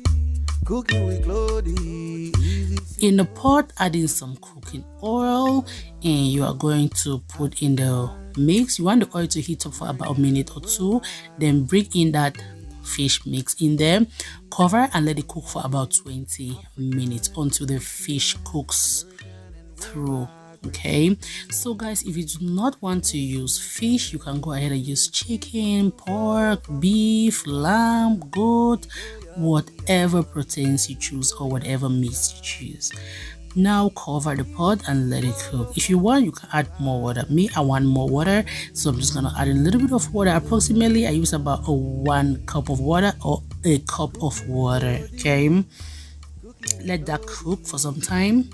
cooking with Clody. In the pot, adding some cooking oil, and you are going to put in the mix. You want the oil to heat up for about a minute or two, then bring in that fish mix in there, cover and let it cook for about 20 minutes until the fish cooks through. Okay, so guys, if you do not want to use fish, you can go ahead and use chicken, pork, beef, lamb, goat, whatever proteins you choose or whatever meats you choose. Now cover the pot and let it cook. If you want, you can add more water. Me, I want more water, so I'm just gonna add a little bit of water. Approximately I use about 1 cup of water or a cup of water. Okay, let that cook for some time.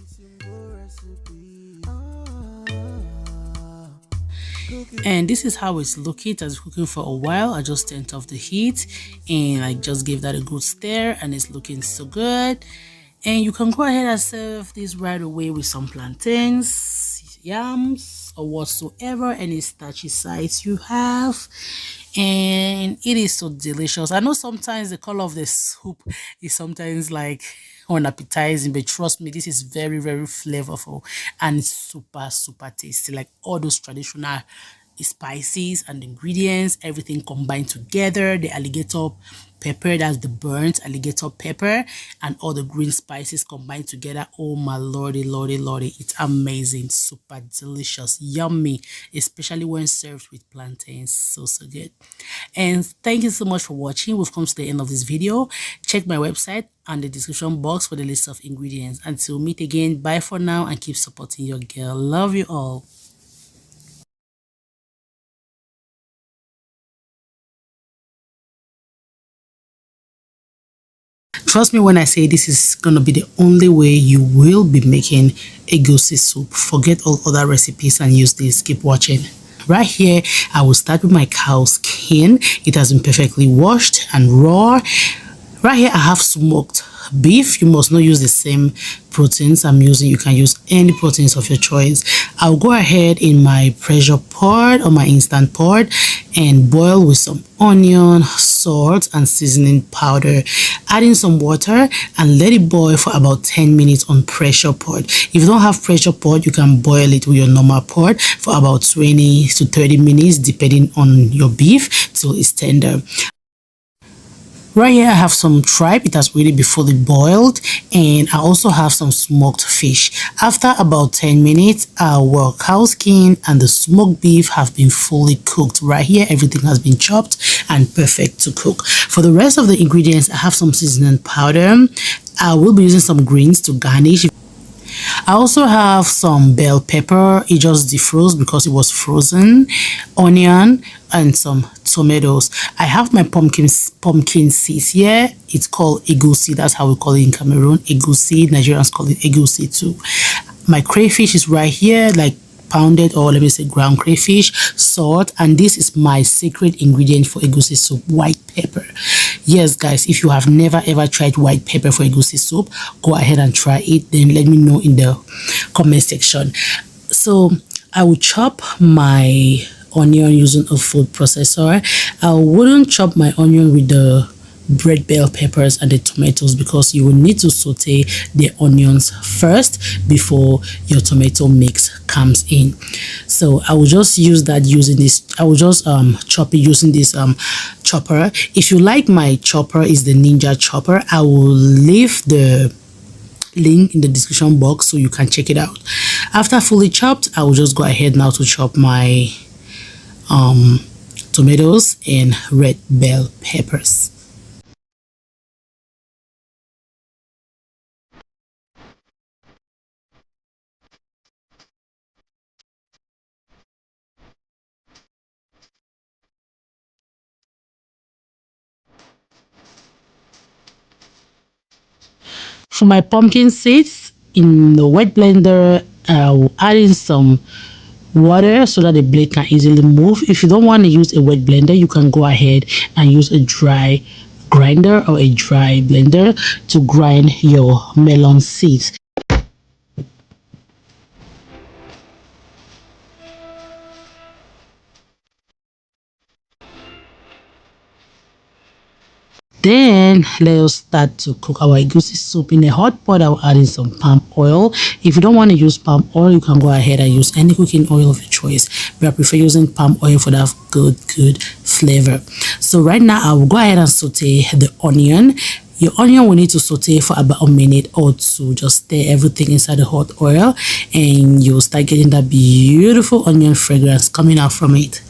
And this is how it's looking. It has been cooking for a while. I just turned off the heat and I just gave that a good stir, and it's looking so good. And you can go ahead and serve this right away with some plantains, yams, or whatsoever, any starchy sides you have. And it is so delicious. I know sometimes the color of the soup is sometimes like unappetizing, but trust me, this is very, very flavorful and super, super tasty. Like all those traditional spices and ingredients, everything combined together. The alligator pepper, that's the burnt alligator pepper, and all the green spices combined together. Oh my lordy, lordy, lordy, it's amazing, super delicious, yummy, especially when served with plantains. So good. And thank you so much for watching. We've come to the end of this video. Check my website and the description box for the list of ingredients. Until we meet again, bye for now, and keep supporting your girl. Love you all. Trust me when I say this is going to be the only way you will be making egusi soup. Forget all other recipes and use this. Keep watching. Right here, I will start with my cow skin. It has been perfectly washed and raw. Right here, I have smoked beef. You must not use the same proteins I'm using. You can use any proteins of your choice. I'll go ahead in my pressure pot or my instant pot and boil with some onion, salt, and seasoning powder. Add in some water and let it boil for about 10 minutes on pressure pot. If you don't have pressure pot, you can boil it with your normal pot for about 20 to 30 minutes depending on your beef till it's tender. Right here, I have some tripe. It has really been fully boiled, and I also have some smoked fish. After about 10 minutes, our cow skin and the smoked beef have been fully cooked. Right here, everything has been chopped and perfect to cook. For the rest of the ingredients, I have some seasoning powder. I will be using some greens to garnish. I also have some bell pepper. It just defrosted because it was frozen, onion, and some tomatoes. I have my pumpkin seeds here. It's called egusi. That's how we call it in Cameroon. Egusi. Nigerians call it egusi too. My crayfish is right here, like pounded, or let me say ground crayfish, salt, and this is my secret ingredient for egusi soup, white pepper. Yes guys, if you have never ever tried white pepper for egusi soup, go ahead and try it, then let me know in the comment section. So I will chop my onion using a food processor. I wouldn't chop my onion with the red bell peppers and the tomatoes because you will need to saute the onions first before your tomato mix comes in. So I will just use that using this. I will just chop it using this chopper. If you like, my chopper is the Ninja chopper. I will leave the link in the description box so you can check it out. After fully chopped, I will just go ahead now to chop my tomatoes and red bell peppers. For my pumpkin seeds, in the wet blender, I'll add in some water so that the blade can easily move. If you don't want to use a wet blender, you can go ahead and use a dry grinder or a dry blender to grind your melon seeds. Then let us start to cook our egusi soup. In a hot pot, I'll add in some palm oil. If you don't want to use palm oil, you can go ahead and use any cooking oil of your choice, but I prefer using palm oil for that good flavor. So right now I will go ahead and saute the onion. Your onion will need to saute for about a minute or two. Just stir everything inside the hot oil and you'll start getting that beautiful onion fragrance coming out from it.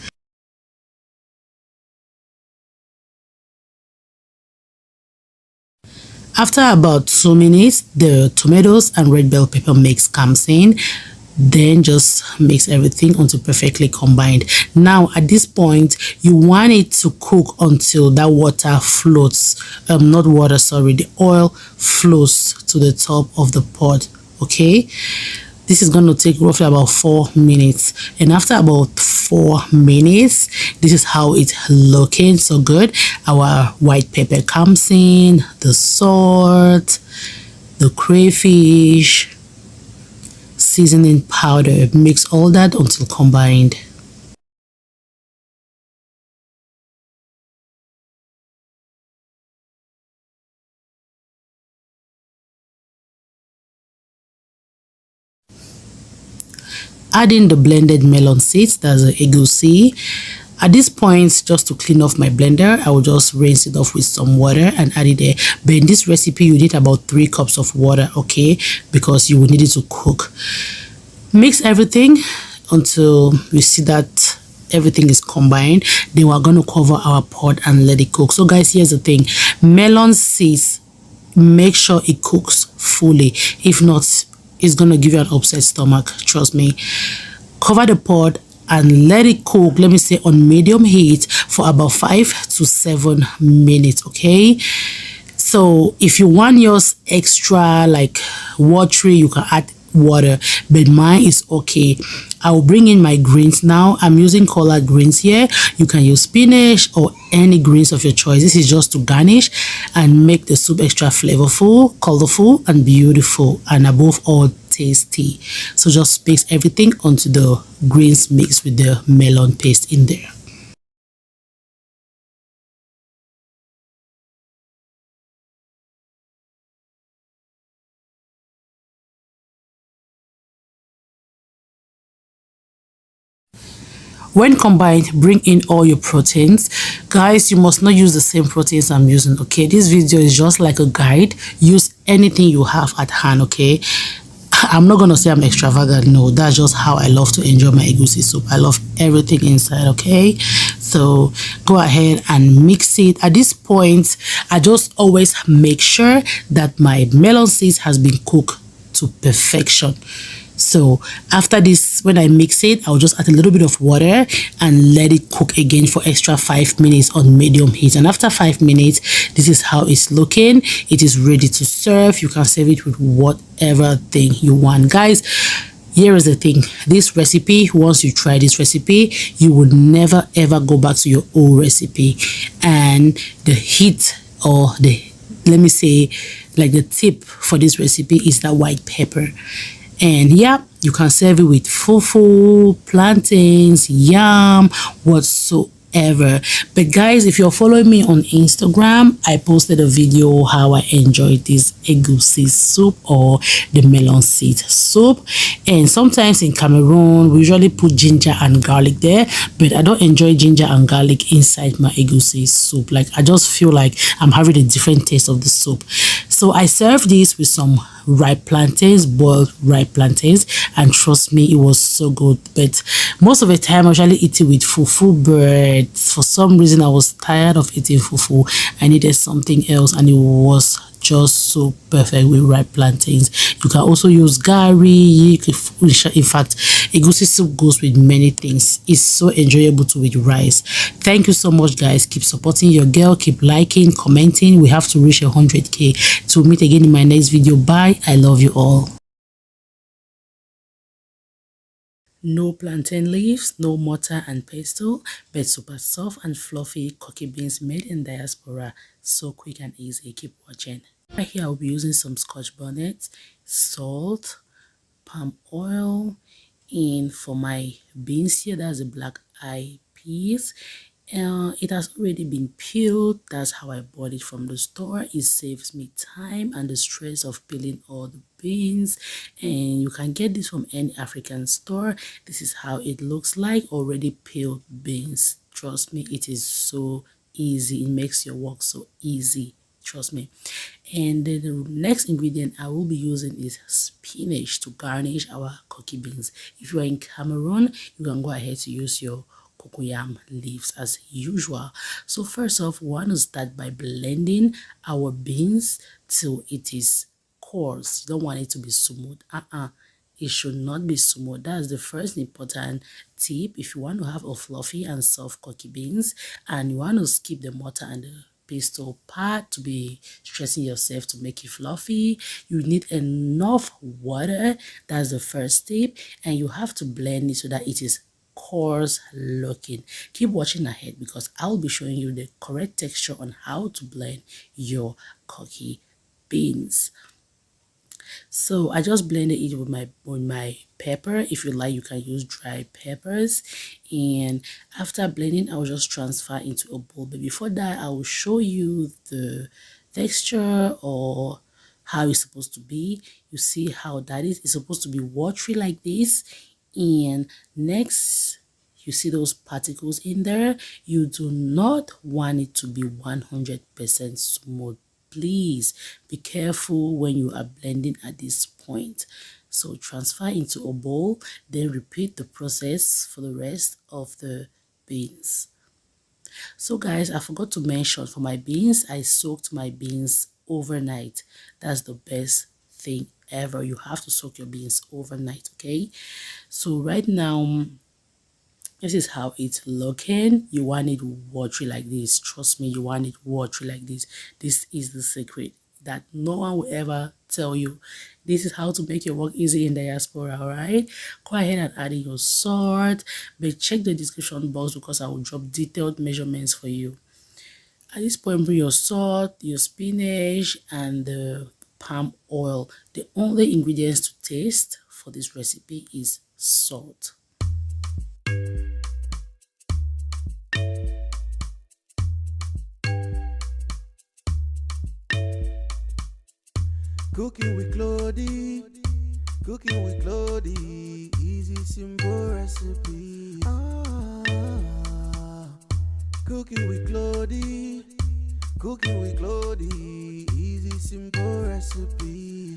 After about 2 minutes, the tomatoes and red bell pepper mix comes in. Then just mix everything until perfectly combined. Now at this point, you want it to cook until that water floats. Not water, sorry, the oil flows to the top of the pot. Okay, this is going to take roughly about 4 minutes, and after about 4 minutes, this is how it's looking. So good. Our white pepper comes in, the salt, the crayfish, seasoning powder. Mix all that until combined. Add in the blended melon seeds, that's the egusi. At this point, just to clean off my blender, I will just rinse it off with some water and add it there. But in this recipe, you need about 3 cups of water, okay? Because you will need it to cook. Mix everything until you see that everything is combined. Then we're going to cover our pot and let it cook. So guys, here's the thing. Melon seeds, make sure it cooks fully. If not, it's going to give you an upset stomach. Trust me. Cover the pot and let it cook, let me say on medium heat, for about 5 to 7 minutes, okay? So if you want yours extra like watery, you can add water, but mine is okay. I will bring in my greens now. I'm using collard greens here. You can use spinach or any greens of your choice. This is just to garnish and make the soup extra flavorful, colorful, and beautiful, and above all, tasty. So just mix everything onto the greens mixed with the melon paste in there. When combined, bring in all your proteins. Guys, you must not use the same proteins I'm using, okay? This video is just like a guide. Use anything you have at hand, okay? I'm not gonna say I'm extravagant. No, that's just how I love to enjoy my egusi soup. I love everything inside, okay? So go ahead and mix it. At this point, I just always make sure that my melon seeds has been cooked to perfection. So after this, when I mix it, I'll just add a little bit of water and let it cook again for extra 5 minutes on medium heat. And after 5 minutes, this is how it's looking. It is ready to serve. You can serve it with whatever thing you want. Guys, here is the thing. This recipe, once you try this recipe, you will never ever go back to your old recipe. And the heat, or the, let me say, like the tip for this recipe is that white pepper. And yeah, You can serve it with fufu, plantains, yam, whatsoever. But guys, if you're following me on Instagram, I posted a video how I enjoyed this egusi soup or the melon seed soup. And sometimes in Cameroon, we usually put ginger and garlic there, but I don't enjoy ginger and garlic inside my egusi soup. Like, I just feel like I'm having a different taste of the soup. So I served this with some ripe plantains, boiled ripe plantains, and trust me, it was so good. But most of the time I usually eat it with fufu, but for some reason I was tired of eating fufu. I needed something else, and it was just so perfect with ripe plantains. You can also use gari. In fact, egusi soup goes with many things. It's so enjoyable to with rice. Thank you so much, guys. Keep supporting your girl, keep liking, commenting. We have to reach 100k. To meet again in my next video. Bye. I love you all. No plantain leaves, no mortar and pestle, but super soft and fluffy Koki beans made in diaspora. So quick and easy. Keep watching. Right here I'll be using some scotch bonnet, salt, palm oil, and for my beans here, that's a black eye peas. It has already been peeled. That's how I bought it from the store. It saves me time and the stress of peeling all the beans, and you can get this from any African store. This is how it looks like, already peeled beans. Trust me, it is so easy. It makes your work so easy, trust me. And then the next ingredient I will be using is spinach to garnish our Koki beans. If you are in Cameroon, you can go ahead to use your cocoyam leaves as usual. So first off, we want to start by blending our beans till it is coarse. You don't want it to be smooth. It should not be smooth. That's the first important tip. If you want to have a fluffy and soft Koki beans, and you want to skip the mortar and the pestle part to be stressing yourself to make it fluffy, you need enough water. That's the first tip, and you have to blend it so that it is coarse looking. Keep watching ahead because I'll be showing you the correct texture on how to blend your Koki beans. So I just blended it with my pepper. If you like, you can use dry peppers. And after blending, I will just transfer into a bowl. But before that, I will show you the texture or how it's supposed to be. You see how that is. It's supposed to be watery like this. And next, you see those particles in there. You do not want it to be 100% smooth. Please be careful when you are blending at this point. So transfer into a bowl, then repeat the process for the rest of the beans. So guys, I forgot to mention, for my beans, I soaked my beans overnight. That's the best thing ever. You have to soak your beans overnight, okay? So right now, this is how it's looking. You want it watery like this. Trust me, you want it watery like this. This is the secret that no one will ever tell you. This is how to make your work easy in diaspora, all right? Go ahead and add in your salt, but check the description box because I will drop detailed measurements for you. At this point, bring your salt, your spinach, and the palm oil. The only ingredients to taste for this recipe is salt. Cooking with Clody, cooking with Clody, easy simple recipe. Cooking with Clody, cooking with Clody, easy simple recipe.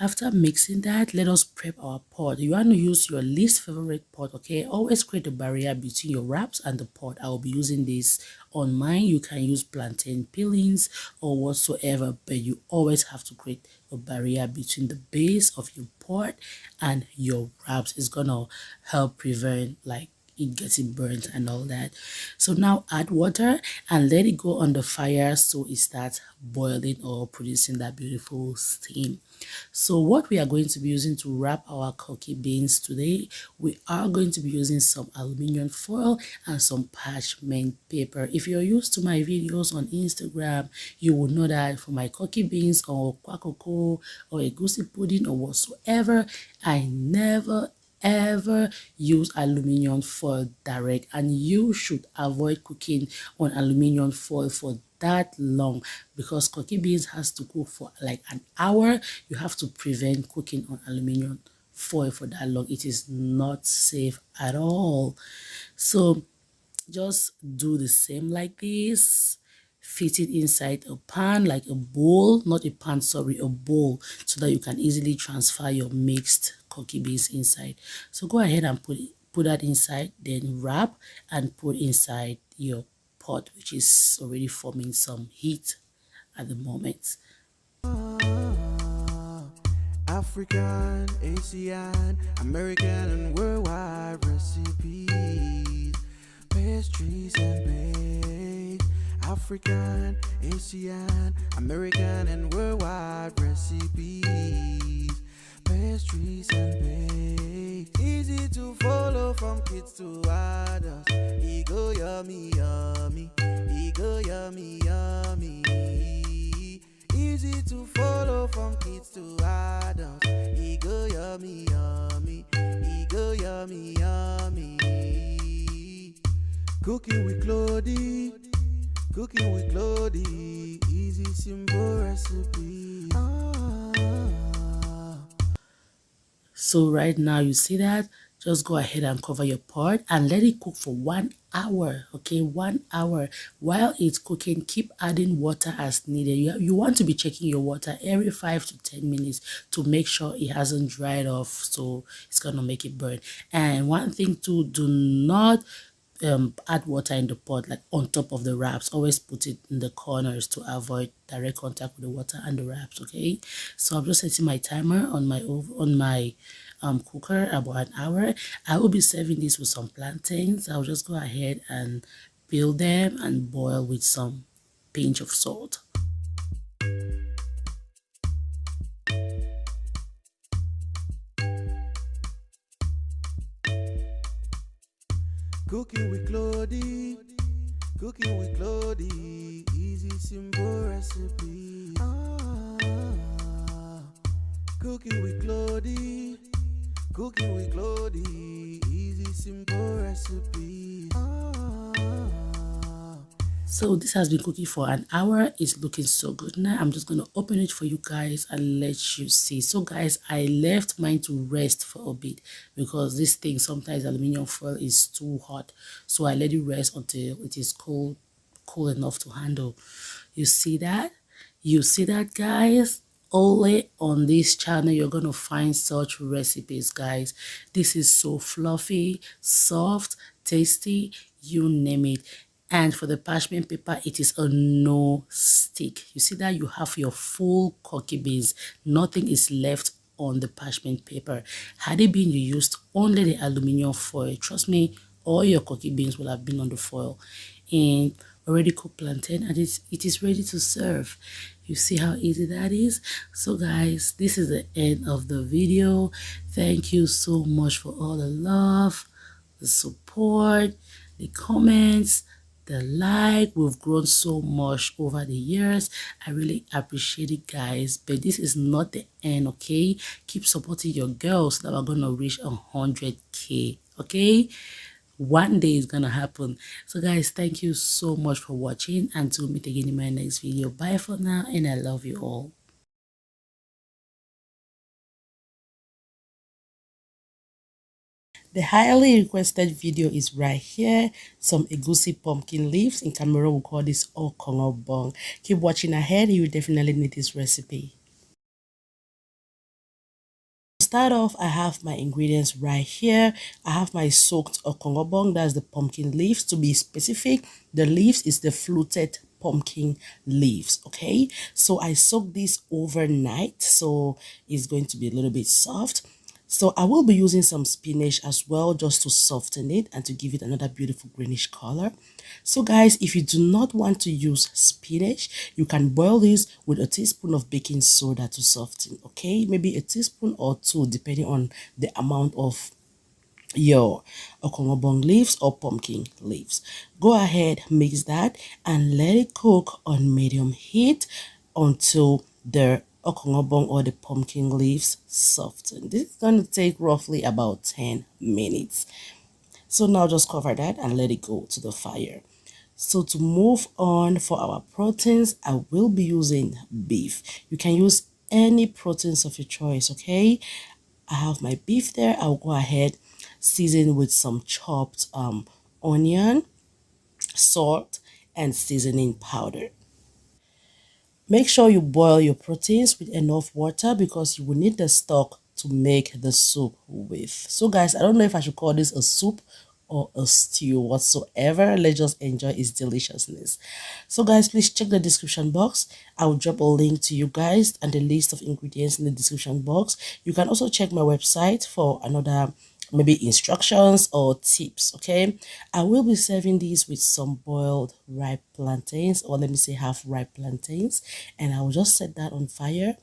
After mixing that, let us prep our pot. You want to use your least favorite pot, okay? Always create a barrier between your wraps and the pot. I will be using this on mine. You can use plantain peelings or whatsoever, but you always have to create a barrier between the base of your pot and your wraps. It's gonna help prevent like it getting burnt and all that. So now add water and let it go on the fire so it starts boiling or producing that beautiful steam. So what we are going to be using to wrap our Koki beans today, we are going to be using some aluminium foil and some parchment paper. If you're used to my videos on Instagram, you will know that for my Koki beans or kwakoko or egusi pudding or whatsoever, I never ever use aluminium foil direct, and you should avoid cooking on aluminium foil for that long because Koki beans has to cook for like an hour. You have to prevent cooking on aluminium foil for that long. It is not safe at all. So just do the same like this. Fit it inside a pan, like a bowl, not a pan, sorry, a bowl, so that you can easily transfer your mixed Koki beans inside. So go ahead and put that inside, then wrap and put inside your pot, which is already forming some heat at the moment. African, Asian, American, and worldwide recipes, pastries and bakes. African, Asian, American, and worldwide recipes, pastries and bakes. Easy to follow from kids to adults. E go yummy, yummy. E go yummy, yummy. Easy to follow from kids to adults. E go yummy, yummy. E go yummy, yummy. Cooking with Claudie. Cooking with Claudie. Easy, simple recipe. So right now you see that, just go ahead and cover your pot and let it cook for 1 hour. Okay, 1 hour. While it's cooking, keep adding water as needed. You want to be checking your water every 5 to 10 minutes to make sure it hasn't dried off, so it's gonna make it burn. And one thing too, do not add water in the pot like on top of the wraps. Always put it in the corners to avoid direct contact with the water and the wraps. Okay, so I'm just setting my timer on my cooker about an hour. I will be serving this with some plantains. I'll just go ahead and peel them and boil with some pinch of salt. Cooking with Claudie. Cooking with Claudie. Easy, simple recipe. Cooking with Claudie. Cooking with Claudie. Easy, simple recipe. So this has been cooking for an hour. It's looking so good now. I'm just going to open it for you guys and let you see. So guys, I left mine to rest for a bit because this thing, sometimes aluminium foil is too hot. So I let it rest until it is cool enough to handle. You see that? You see that, guys? Only on this channel you're going to find such recipes, guys. This is so fluffy, soft, tasty, you name it. And for the parchment paper, it is a no stick. You see that? You have your full Koki beans. Nothing is left on the parchment paper. Had it been you used only the aluminium foil, trust me, all your Koki beans will have been on the foil. And already cooked plantain, and it is ready to serve. You see how easy that is? So guys, this is the end of the video. Thank you so much for all the love, the support, the comments, the like. We've grown so much over the years. I really appreciate it, guys, but this is not the end. Okay, keep supporting your girls so that we're gonna reach 100K. Okay, one day is gonna happen. So guys, thank you so much for watching, and to meet again in my next video. Bye for now, and I love you all. The highly requested video is right here. Some egusi pumpkin leaves. In Cameroon, we call this Okongobong. Keep watching ahead. You will definitely need this recipe. To start off, I have my ingredients right here. I have my soaked Okongobong. That's the pumpkin leaves. To be specific, the leaves is the fluted pumpkin leaves. Okay, so I soaked this overnight, so it's going to be a little bit soft. So I will be using some spinach as well just to soften it and to give it another beautiful greenish color. So guys, if you do not want to use spinach, you can boil this with a teaspoon of baking soda to soften, okay? Maybe a teaspoon or two depending on the amount of your Okongobong leaves or pumpkin leaves. Go ahead, mix that and let it cook on medium heat until the Okongobong or the pumpkin leaves soften. This is going to take roughly about 10 minutes. So now just cover that and let it go to the fire. So to move on for our proteins, I will be using beef. You can use any proteins of your choice, okay? I have my beef there. I'll go ahead, season with some chopped onion, salt, and seasoning powder. Make sure you boil your proteins with enough water because you will need the stock to make the soup with. So guys, I don't know if I should call this a soup or a stew whatsoever. Let's just enjoy its deliciousness. So guys, please check the description box. I will drop a link to you guys and the list of ingredients in the description box. You can also check my website for another maybe instructions or tips. Okay, I will be serving these with some boiled ripe plantains, or let me say half ripe plantains, and I will just set that on fire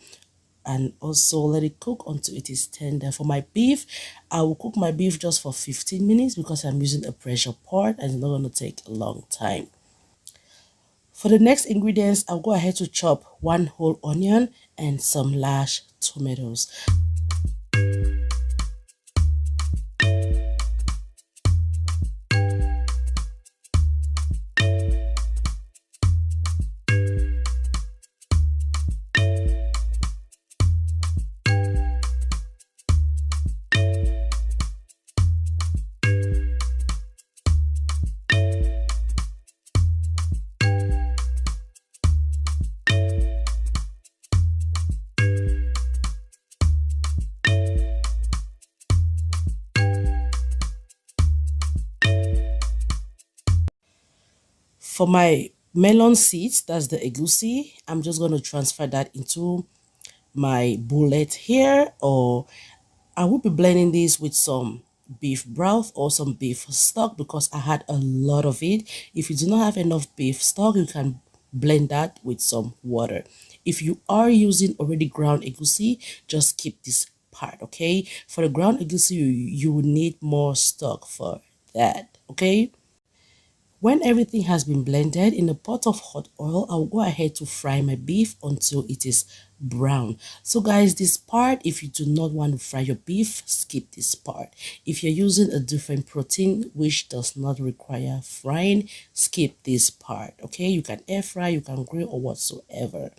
and also let it cook until it is tender. For my beef, I will cook my beef just for 15 minutes because I'm using a pressure pot and it's not going to take a long time. For the next ingredients, I'll go ahead to chop one whole onion and some large tomatoes. For my melon seeds, that's the egusi, I'm just going to transfer that into my bullet here, or I will be blending this with some beef broth or some beef stock because I had a lot of it. If you do not have enough beef stock, you can blend that with some water. If you are using already ground egusi, just skip this part, okay? For the ground egusi, you will need more stock for that, okay? When everything has been blended in a pot of hot oil, I'll go ahead to fry my beef until it is brown. So guys, this part, if you do not want to fry your beef, skip this part. If you're using a different protein which does not require frying, skip this part, okay? You can air fry, you can grill or whatsoever.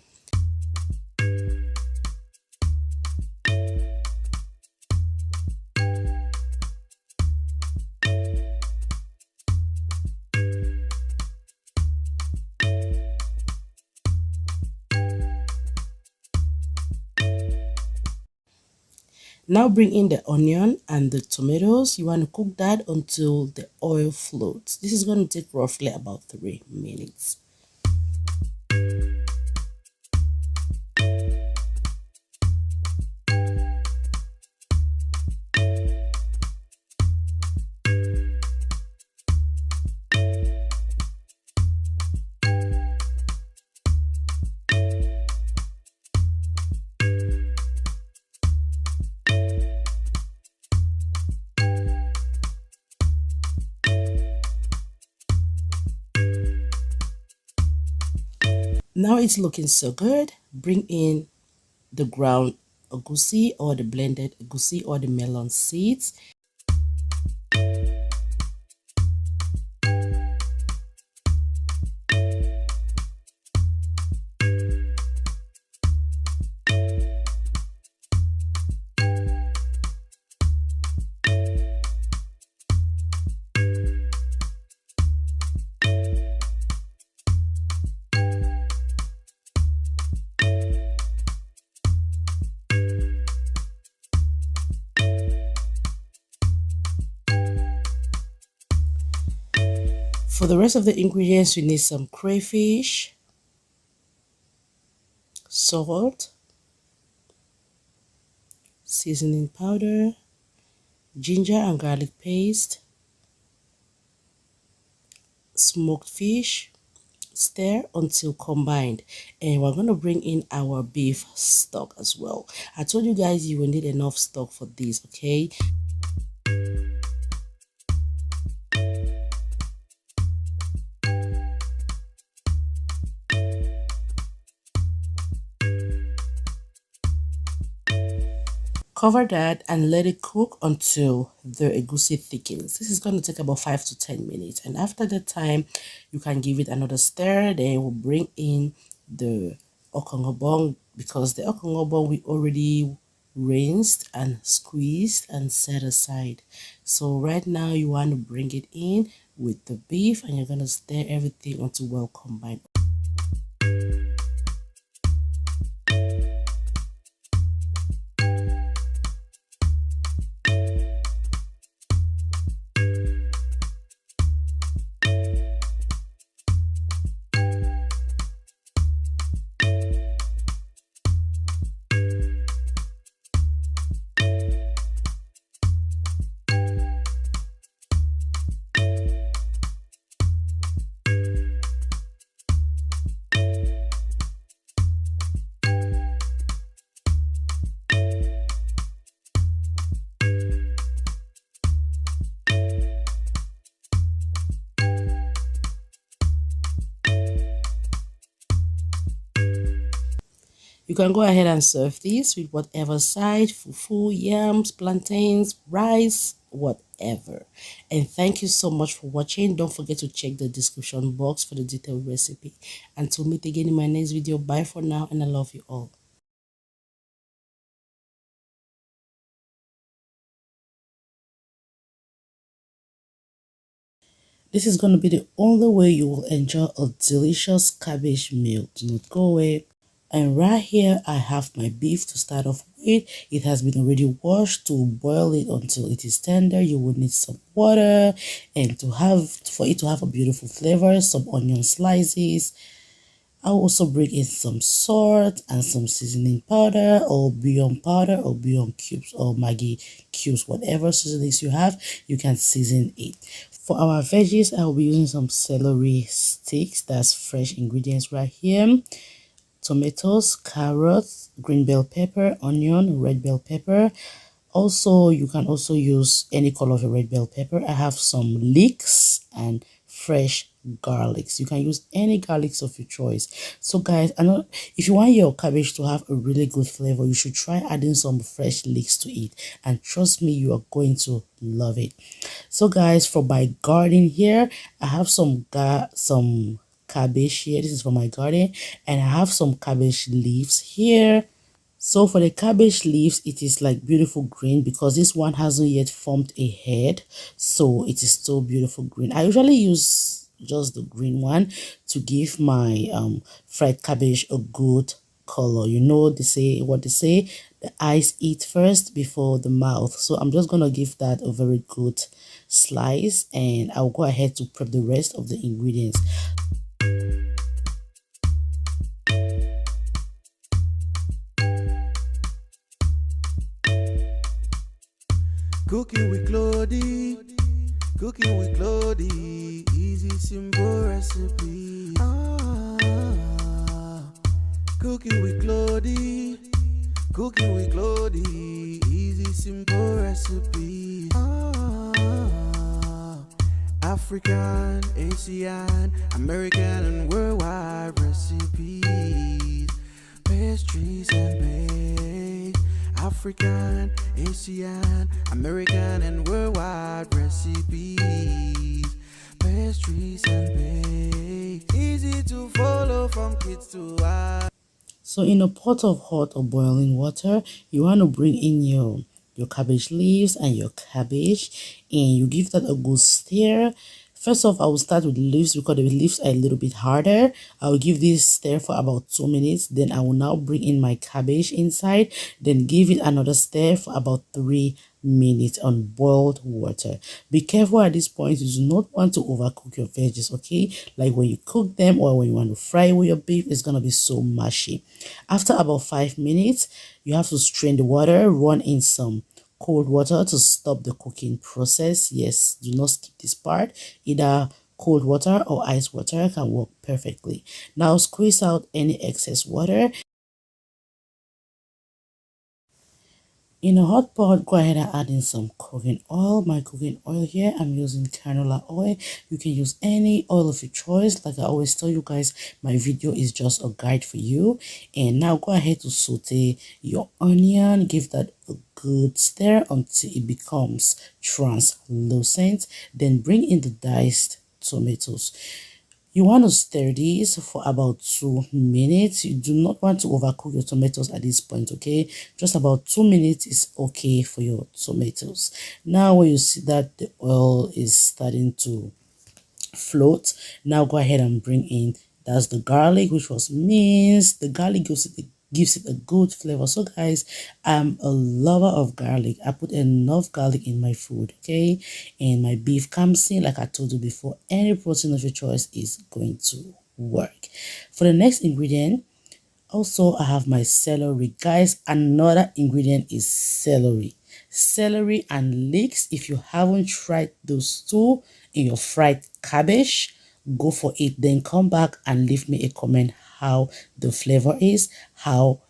Now bring in the onion and the tomatoes. You want to cook that until the oil floats. This is going to take roughly about 3 minutes. Now it's looking so good. Bring in the ground egusi or the blended egusi or the melon seeds. For the rest of the ingredients, you need some crayfish, salt, seasoning powder, ginger and garlic paste, smoked fish. Stir until combined, and we're going to bring in our beef stock as well. I told you guys you will need enough stock for this, okay? Cover that and let it cook until the egusi thickens. This is going to take about 5 to 10 minutes, and after that time you can give it another stir. Then we'll bring in the Okongobong, because the Okongobong we already rinsed and squeezed and set aside. So right now you want to bring it in with the beef, and you're going to stir everything until well combined. You can go ahead and serve this with whatever side, fufu, yams, plantains, rice, whatever. And thank you so much for watching. Don't forget to check the description box for the detailed recipe. Until meet again in my next video, bye for now, and I love you all. This is going to be the only way you will enjoy a delicious cabbage meal. Do not go away. And right here I have my beef to start off with. It has been already washed. To boil it until it is tender, you will need some water, and for it to have a beautiful flavor, some onion slices. I'll also bring in some salt and some seasoning powder or bouillon cubes or Maggi cubes, whatever seasonings you have, you can season it. For our veggies, I'll be using some celery sticks, that's fresh ingredients right here, tomatoes, carrots, green bell pepper, onion, red bell pepper. Also, you can also use any color of a red bell pepper. I have some leeks and fresh garlics. You can use any garlics of your choice. So guys, I know if you want your cabbage to have a really good flavor, you should try adding some fresh leeks to it, and trust me, you are going to love it. So guys, for my garden here, I have some cabbage here. This is for my garden, and I have some cabbage leaves here. So for the cabbage leaves, it is like beautiful green because this one hasn't yet formed a head, so it is still beautiful green. I usually use just the green one to give my fried cabbage a good color. You know, they say what they say, the eyes eat first before the mouth. So I'm just gonna give that a very good slice, and I'll go ahead to prep the rest of the ingredients. Cooking with Claudie, cooking with Claudie, easy simple recipe. Cooking with Claudie, cooking with Claudie, easy simple recipe. African, Asian, American and worldwide recipes, pastries and bakes. African, Asian, American and worldwide recipes, pastries and bakes, easy to follow from kids to adults. So in a pot of hot or boiling water, you want to bring in your cabbage leaves and your cabbage, and you give that a good stir. First off, I will start with the leaves because the leaves are a little bit harder. I will give this stir for about 2 minutes. Then I will now bring in my cabbage inside. Then give it another stir for about 3 minutes on boiled water. Be careful at this point. You do not want to overcook your veggies, okay? Like when you cook them or when you want to fry with your beef, it's going to be so mushy. After about 5 minutes, you have to strain the water, run in some cold water to stop the cooking process. Yes, do not skip this part. Either cold water or ice water can work perfectly. Now squeeze out any excess water. In a hot pot, go ahead and add in some cooking oil. My cooking oil here, I'm using canola oil. You can use any oil of your choice. Like I always tell you guys, my video is just a guide for you. And now go ahead to saute your onion. Give that a good stir until it becomes translucent. Then bring in the diced tomatoes. You want to stir these for about 2 minutes. You do not want to overcook your tomatoes at this point, okay? Just about 2 minutes is okay for your tomatoes. Now when you see that the oil is starting to float, now go ahead and bring in, that's the garlic which was minced. The garlic gives it a good flavor. So guys, I'm a lover of garlic. I put enough garlic in my food, okay? And my beef comes in, like I told you before, any protein of your choice is going to work. For the next ingredient, also I have my celery. Guys, another ingredient is celery. Celery and leeks. If you haven't tried those two in your fried cabbage, go for it. Then come back and leave me a comment how the flavor is, how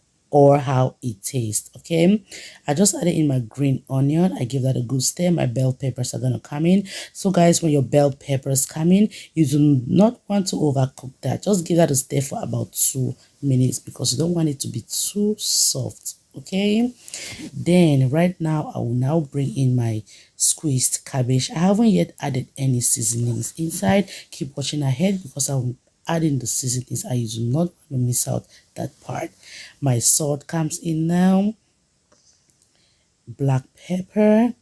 it tastes. Okay, I just added in my green onion. I give that a good stir. My bell peppers are gonna come in. So guys, when your bell peppers come in, you do not want to overcook that. Just give that a stir for about 2 minutes because you don't want it to be too soft. Okay, then right now I will now bring in my squeezed cabbage. I haven't yet added any seasonings inside. Keep watching ahead because I'm adding the seasonings and you do not want to miss out that part. My salt comes in now, black pepper,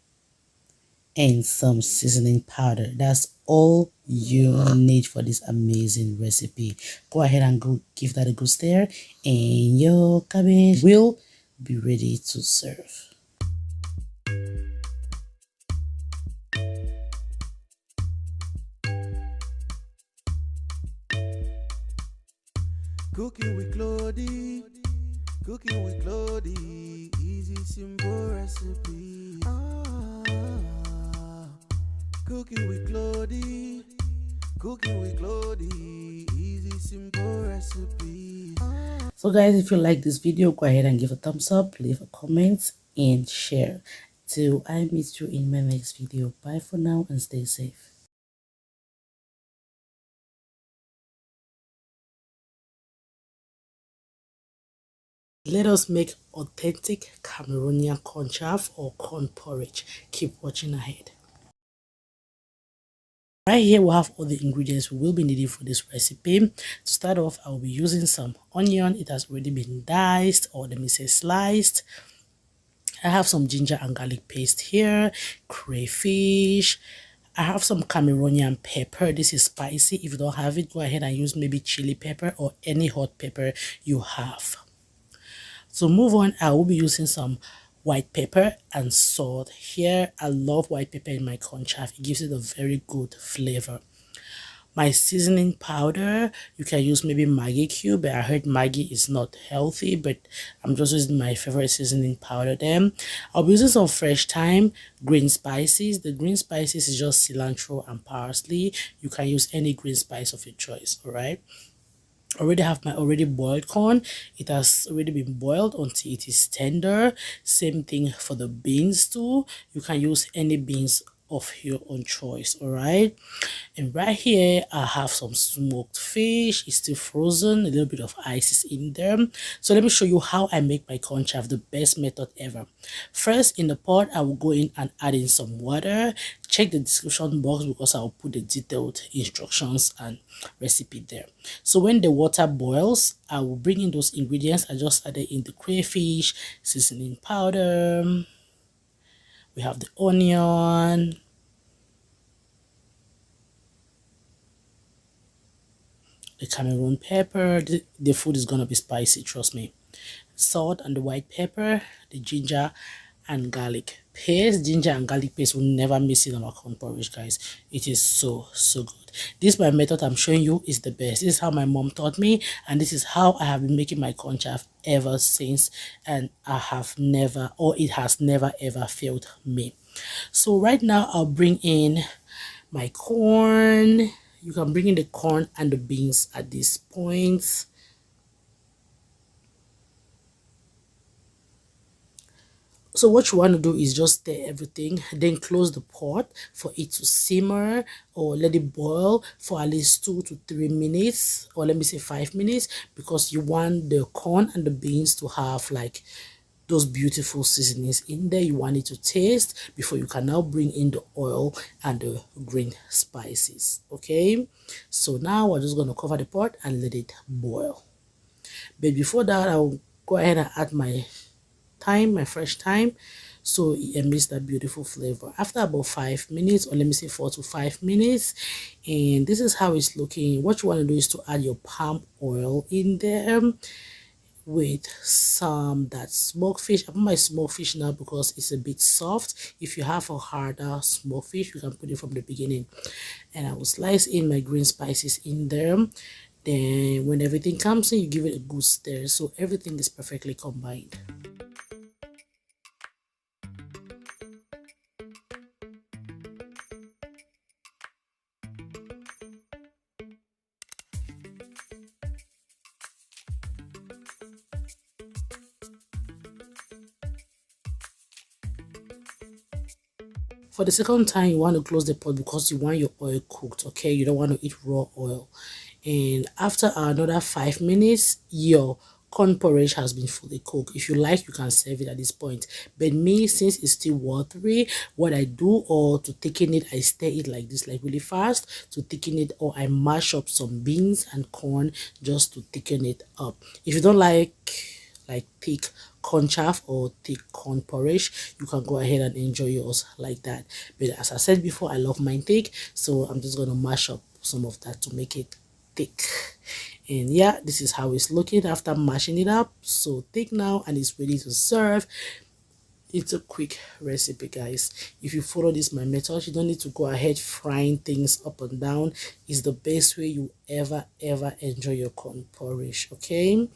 and some seasoning powder. That's all you need for this amazing recipe. Go ahead and go give that a good stir and your cabbage will be ready to serve. Cooking with Claudie, cooking with Claudie, easy simple recipe. Cooking with Claudie, cooking with Claudie, easy simple recipe. So guys, if you like this video, go ahead and give a thumbs up, leave a comment and share. Till I meet you in my next video. Bye for now and stay safe. Let us make authentic Cameroonian Cornchaff or corn porridge. Keep watching ahead. Right here we have all the ingredients we will be needing for this recipe. To start off, I will be using some onion. It has already been diced, or let me say sliced. I have some ginger and garlic paste here, crayfish. I have some Cameroonian pepper. This is spicy. If you don't have it, go ahead and use maybe chili pepper or any hot pepper you have. To move on, I will be using some white pepper and salt here. I love white pepper in my conchaff. It gives it a very good flavor. My seasoning powder, you can use maybe Maggi cube, but I heard Maggi is not healthy, but I'm just using my favorite seasoning powder then. I'll be using some fresh thyme, green spices. The green spices is just cilantro and parsley. You can use any green spice of your choice, all right? Already have my already boiled corn. It has already been boiled until it is tender. Same thing for the beans too. You can use any beans of your own choice, all right? And right here I have some smoked fish. It's still frozen, a little bit of ice is in there. So let me show you how I make my corn chaff, the best method ever. First, in the pot I will go in and add in some water. Check the description box because I will put the detailed instructions and recipe there. So when the water boils, I will bring in those ingredients I just added in: the crayfish, seasoning powder, we have the onion, the Cameroon pepper. The food is gonna be spicy, trust me. Salt and the white pepper, the ginger and garlic paste. Ginger and garlic paste will never miss it on our corn porridge, guys. It is so good. This my method I'm showing you is the best. This is how my mom taught me, and this is how I have been making my Cornchaff ever since, and I have never, or it has never ever failed me. So right now I'll bring in my corn. You can bring in the corn and the beans at this point. So what you want to do is just stir everything, then close the pot for it to simmer, or let it boil for at least 2 to 3 minutes, or let me say 5 minutes, because you want the corn and the beans to have like those beautiful seasonings in there. You want it to taste before you can now bring in the oil and the green spices. Okay, so now we're just going to cover the pot and let it boil. But before that, I'll go ahead and add my thyme, my fresh thyme, so it emits that beautiful flavor. After about 5 minutes, or let me say 4 to 5 minutes, and this is how it's looking. What you want to do is to add your palm oil in there with some that smoked fish. I put my smoked fish now because it's a bit soft. If you have a harder smoked fish, you can put it from the beginning. And I will slice in my green spices in there. Then when everything comes in, you give it a good stir so everything is perfectly combined. For the second time, you want to close the pot because you want your oil cooked, okay? You don't want to eat raw oil. And after another 5 minutes, your corn porridge has been fully cooked. If you like, you can serve it at this point. But me, since it's still watery, what I do, or to thicken it, I stir it like this, like really fast to thicken it, or I mash up some beans and corn just to thicken it up. If you don't like thick Cornchaff or thick corn porridge, you can go ahead and enjoy yours like that. But as I said before, I love mine thick, so I'm just going to mash up some of that to make it thick. And yeah, this is how it's looking after mashing it up. So thick now, and it's ready to serve. It's a quick recipe, guys. If you follow this my method, you don't need to go ahead frying things up and down. It's the best way you ever enjoy your corn porridge, okay?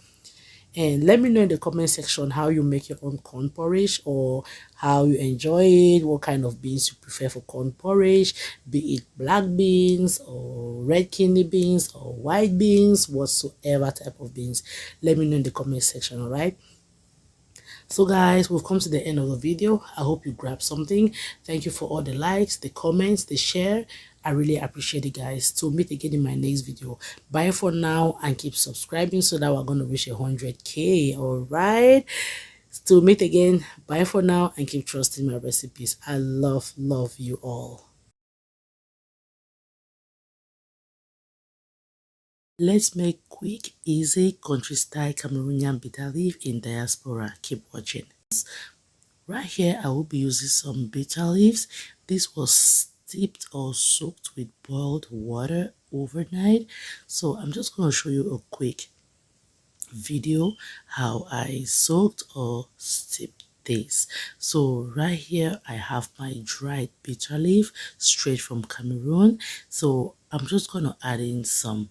And let me know in the comment section how you make your own corn porridge, or how you enjoy it, what kind of beans you prefer for corn porridge, be it black beans or red kidney beans or white beans, whatsoever type of beans. Let me know in the comment section. All right, so guys, we've come to the end of the video. I hope you grabbed something. Thank you for all the likes, the comments, the share. I really appreciate it, guys. To meet again in my next video. Bye for now, and keep subscribing so that we're going to reach 100K. All right, to meet again. Bye for now, and keep trusting my recipes. I love you all. Let's make quick, easy country style Cameroonian bitter leaf in diaspora. Keep watching. Right here, I will be using some bitter leaves. This was steeped or soaked with boiled water overnight. So I'm just going to show you a quick video how I soaked or steeped this. So right here, I have my dried bitter leaf straight from Cameroon. So I'm just going to add in some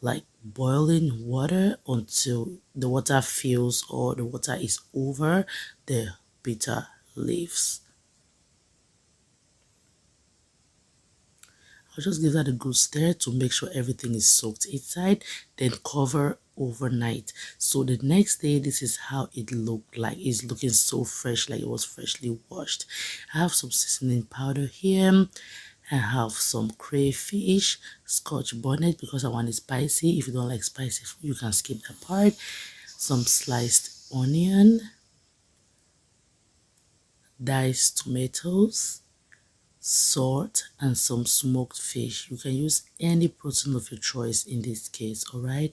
like boiling water until the water fills, or the water is over the bitter leaves. I'll just give that a good stir to make sure everything is soaked inside, then cover overnight. So the next day, this is how it looked like. It's looking so fresh, like it was freshly washed. I have some seasoning powder here. I have some crayfish, scotch bonnet because I want it spicy. If you don't like spicy food, you can skip that part. Some sliced onion, diced tomatoes, salt, and some smoked fish. You can use any protein of your choice in this case. All right,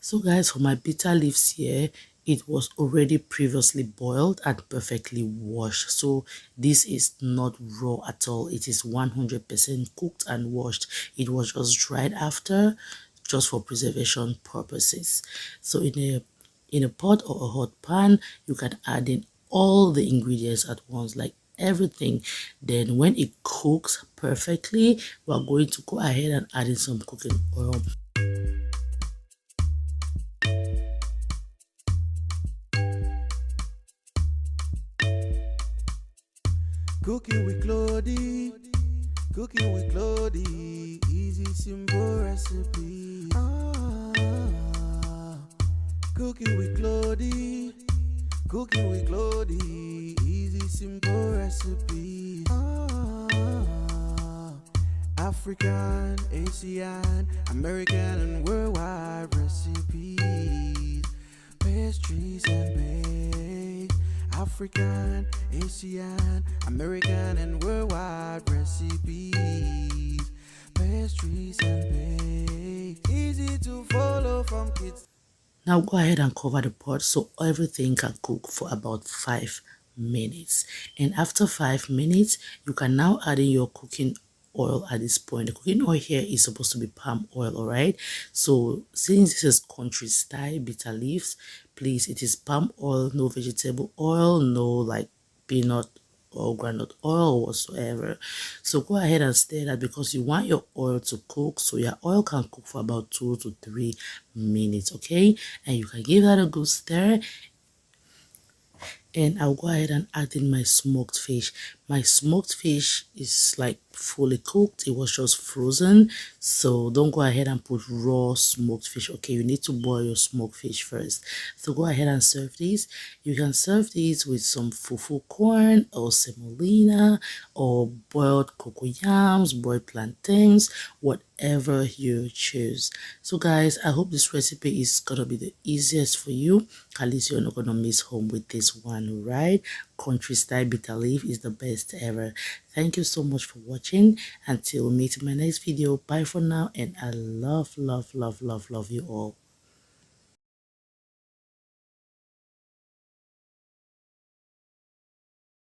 so guys, for my bitter leaves here, it was already previously boiled and perfectly washed. So this is not raw at all. It is 100% cooked and washed. It was just dried after just for preservation purposes. So in a pot or a hot pan, you can add in all the ingredients at once, like everything. Then when it cooks perfectly, we are going to go ahead and add in some cooking oil. Cooking with Claudie, cooking with Claudie, easy simple recipe. Cooking with Claudie, cooking with Claudie, easy simple recipe. African, Asian, American and worldwide recipes, pastries and bakes. African, Asian, American and worldwide recipes, pastries and bakes, easy to follow from kids. Now go ahead and cover the pot so everything can cook for about 5 minutes. And after 5 minutes, you can now add in your cooking oil at this point. The cooking oil here is supposed to be palm oil, all right? So since this is country style bitter leaves, please, it is palm oil, no vegetable oil, no like peanut or groundnut oil whatsoever. So go ahead and stir that because you want your oil to cook, so your oil can cook for about 2 to 3 minutes, okay? And you can give that a good stir. And I'll go ahead and add in my smoked fish. My smoked fish is like fully cooked. It was just frozen, so don't go ahead and put raw smoked fish. Okay, you need to boil your smoked fish first. So go ahead and serve these. You can serve these with some fufu corn or semolina or boiled cocoa yams, boiled plantains, whatever you choose. So guys, I hope this recipe is gonna be the easiest for you. At least you're not gonna miss home with this one, right? Country style bitter leaf is the best ever. Thank you so much for watching. Until we meet in my next video, bye for now, and I love you all.